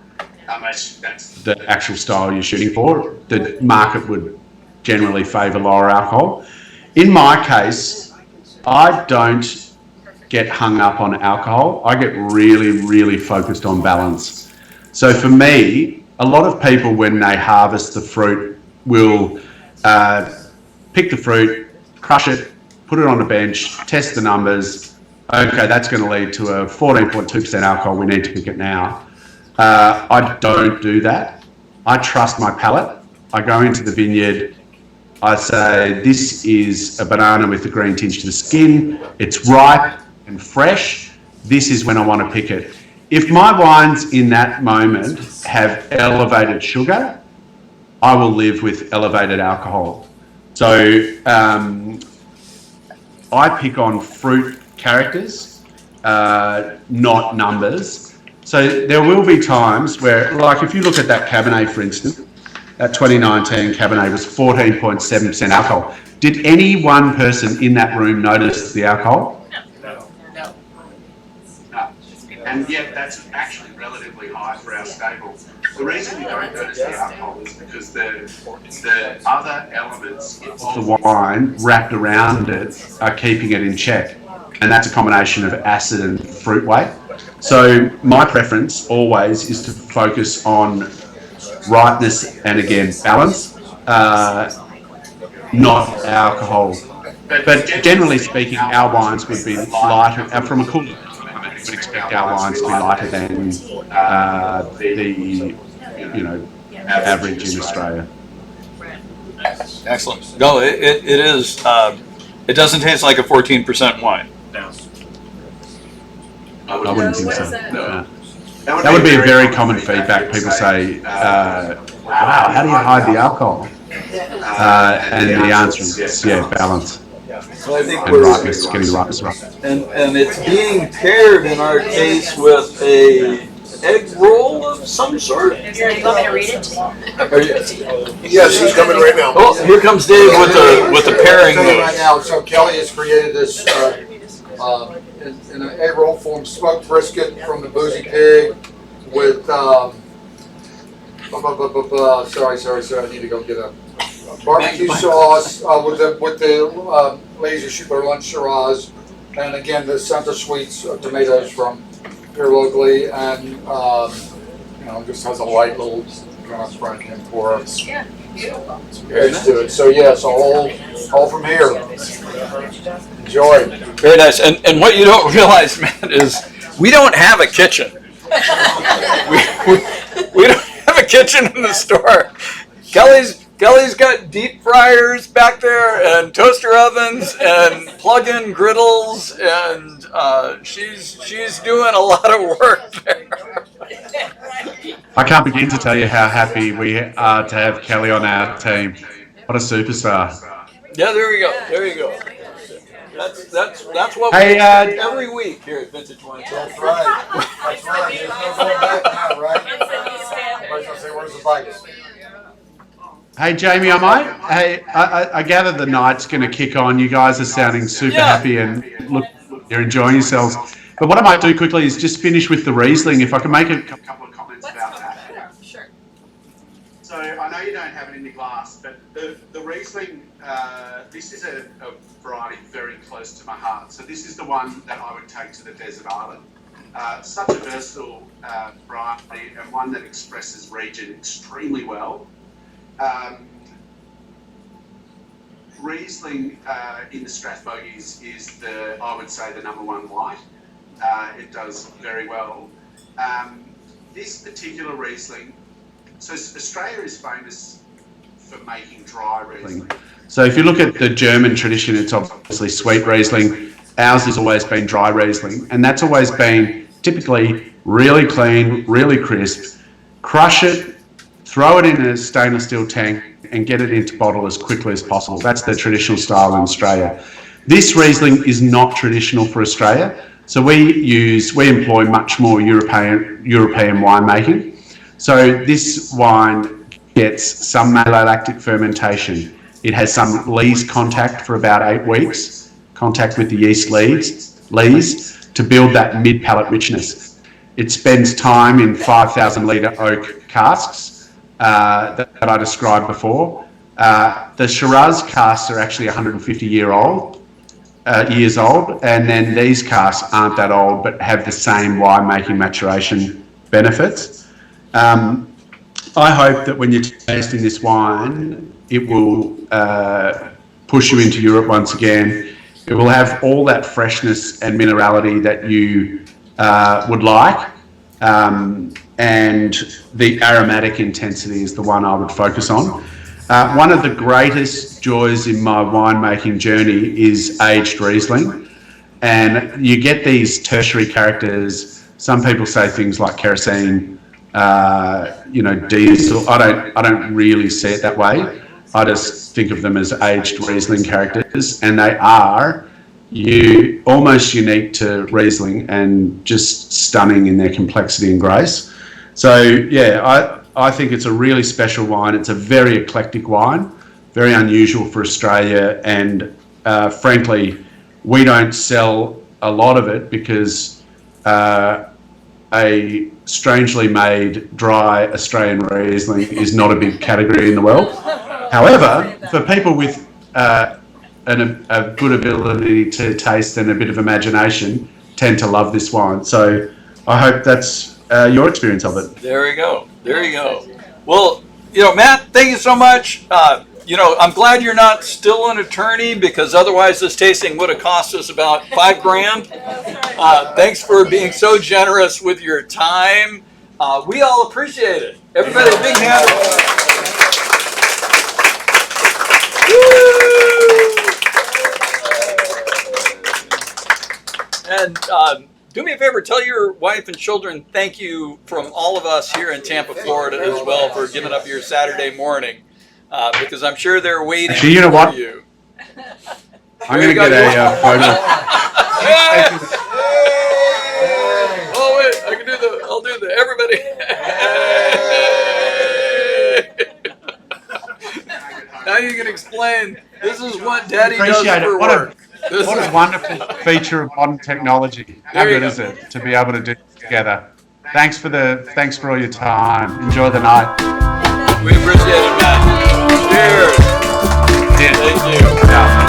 Speaker 9: That's
Speaker 4: the actual style you're shooting for. The market would generally favour lower alcohol. In my case, I don't get hung up on alcohol. I get really, really focused on balance. So for me, a lot of people, when they harvest the fruit, will pick the fruit, crush it, put it on a bench, test the numbers. Okay, that's going to lead to a 14.2% alcohol. We need to pick it now. I don't do that. I trust my palate. I go into the vineyard. I say, this is a banana with a green tinge to the skin. It's ripe and fresh. This is when I want to pick it. If my wines in that moment have elevated sugar, I will live with elevated alcohol. So I pick on fruit characters, not numbers. So there will be times where, like if you look at that Cabernet, for instance, that 2019 Cabernet was 14.7% alcohol. Did any one person in that room notice the alcohol?
Speaker 9: No. And yet that's actually relatively high for our stable. The reason you don't notice the alcohol is because the other elements
Speaker 4: of the wine wrapped around it are keeping it in check. And that's a combination of acid and fruit weight. So my preference always is to focus on ripeness and, again, balance, not alcohol. But generally speaking, our wines would be lighter, from a cooler climate, we would expect our wines to be lighter than the average in Australia.
Speaker 2: Excellent. No, it is. It doesn't taste like a 14% wine.
Speaker 10: No.
Speaker 4: I wouldn't think so.
Speaker 9: No.
Speaker 4: That would be a very common feedback. People say, wow, how do you hide the alcohol? And the answer is, balance.
Speaker 2: So I think
Speaker 4: And ripeness, getting the ripeness right.
Speaker 2: and it's being paired in our case with a egg roll of some sort.
Speaker 3: Do you want me to read it?
Speaker 8: Yes, he's coming right now.
Speaker 2: Oh, here comes Dave with the pairing.
Speaker 1: Right now, so Kelly has created this in an egg roll form, smoked brisket from the Boozy Pig with sorry, I need to go get a barbecue sauce with the Lazy Shooter Lunch Shiraz, and again the center sweets tomatoes from here locally, and just has a light little kind of Frank and pour
Speaker 3: Yeah, beautiful.
Speaker 1: eggs to it. So yes, all from here. Enjoy.
Speaker 2: Very nice. And what you don't realize, man, is we don't have a kitchen. we don't have a kitchen in the store. Kelly's got deep fryers back there and toaster ovens and plug-in griddles, and she's doing a lot of work there.
Speaker 4: I can't begin to tell you how happy we are to have Kelly on our team. What a superstar.
Speaker 2: Yeah, there you go. That's what
Speaker 4: Hey,
Speaker 2: we do every week here at Vintage Wine.
Speaker 1: That's right. There's no going back now, right? Everybody's gonna say, where's the bikes?
Speaker 4: Hey, Jamie, I gather the night's going to kick on. You guys are sounding super happy and look, you're enjoying yourselves. But what I might do quickly is just finish with the Riesling. If I can make a
Speaker 9: couple of comments about that.
Speaker 3: Sure.
Speaker 9: So I know you don't have it in the glass, but the Riesling, this is a variety very close to my heart. So this is the one that I would take to the desert island. Such a versatile variety, and one that expresses region extremely well. Riesling in the Strathbogies is I would say, the number one white. It does very well. This particular Riesling, so Australia is famous for making dry Riesling.
Speaker 4: So if you look at the German tradition, it's obviously sweet Riesling. Ours has always been dry Riesling, and that's always been typically really clean, really crisp. Crush it, throw it in a stainless steel tank, and get it into bottle as quickly as possible. That's the traditional style in Australia. This Riesling is not traditional for Australia. So we employ much more European winemaking. So this wine gets some malolactic fermentation. It has some lees contact for about 8 weeks, contact with the yeast lees to build that mid-palate richness. It spends time in 5,000 litre oak casks that I described before. The Shiraz casks are actually 150 years old, and then these casks aren't that old but have the same winemaking maturation benefits. I hope that when you're tasting this wine, it will push you into Europe once again. It will have all that freshness and minerality that you would like, and the aromatic intensity is the one I would focus on. One of the greatest joys in my winemaking journey is aged Riesling, and you get these tertiary characters. Some people say things like kerosene, diesel. I don't really see it that way. I just think of them as aged Riesling characters, and they are almost unique to Riesling and just stunning in their complexity and grace. So yeah, I think it's a really special wine. It's a very eclectic wine, very unusual for Australia, and frankly, we don't sell a lot of it because a strangely made dry Australian Riesling is not a big category in the world. However, for people with a good ability to taste and a bit of imagination, tend to love this wine. So I hope that's your experience of it.
Speaker 2: There you go. Well, Matt, thank you so much. I'm glad you're not still an attorney, because otherwise this tasting would have cost us about $5,000. Thanks for being so generous with your time. We all appreciate it. Everybody, a big hand. And do me a favor, tell your wife and children thank you from all of us here in Tampa, Florida as well, for giving up your Saturday morning, because I'm sure they're waiting for you.
Speaker 4: I'm going to get a photo.
Speaker 2: Oh wait, I'll do the everybody. Now you can explain, this is what Daddy does for work.
Speaker 4: What a wonderful feature of modern technology. How good is it to be able to do this together? Thanks for all your time. Enjoy the night.
Speaker 2: We appreciate it, Matt. Cheers.
Speaker 4: Cheers.
Speaker 2: Thank you.
Speaker 4: Yeah.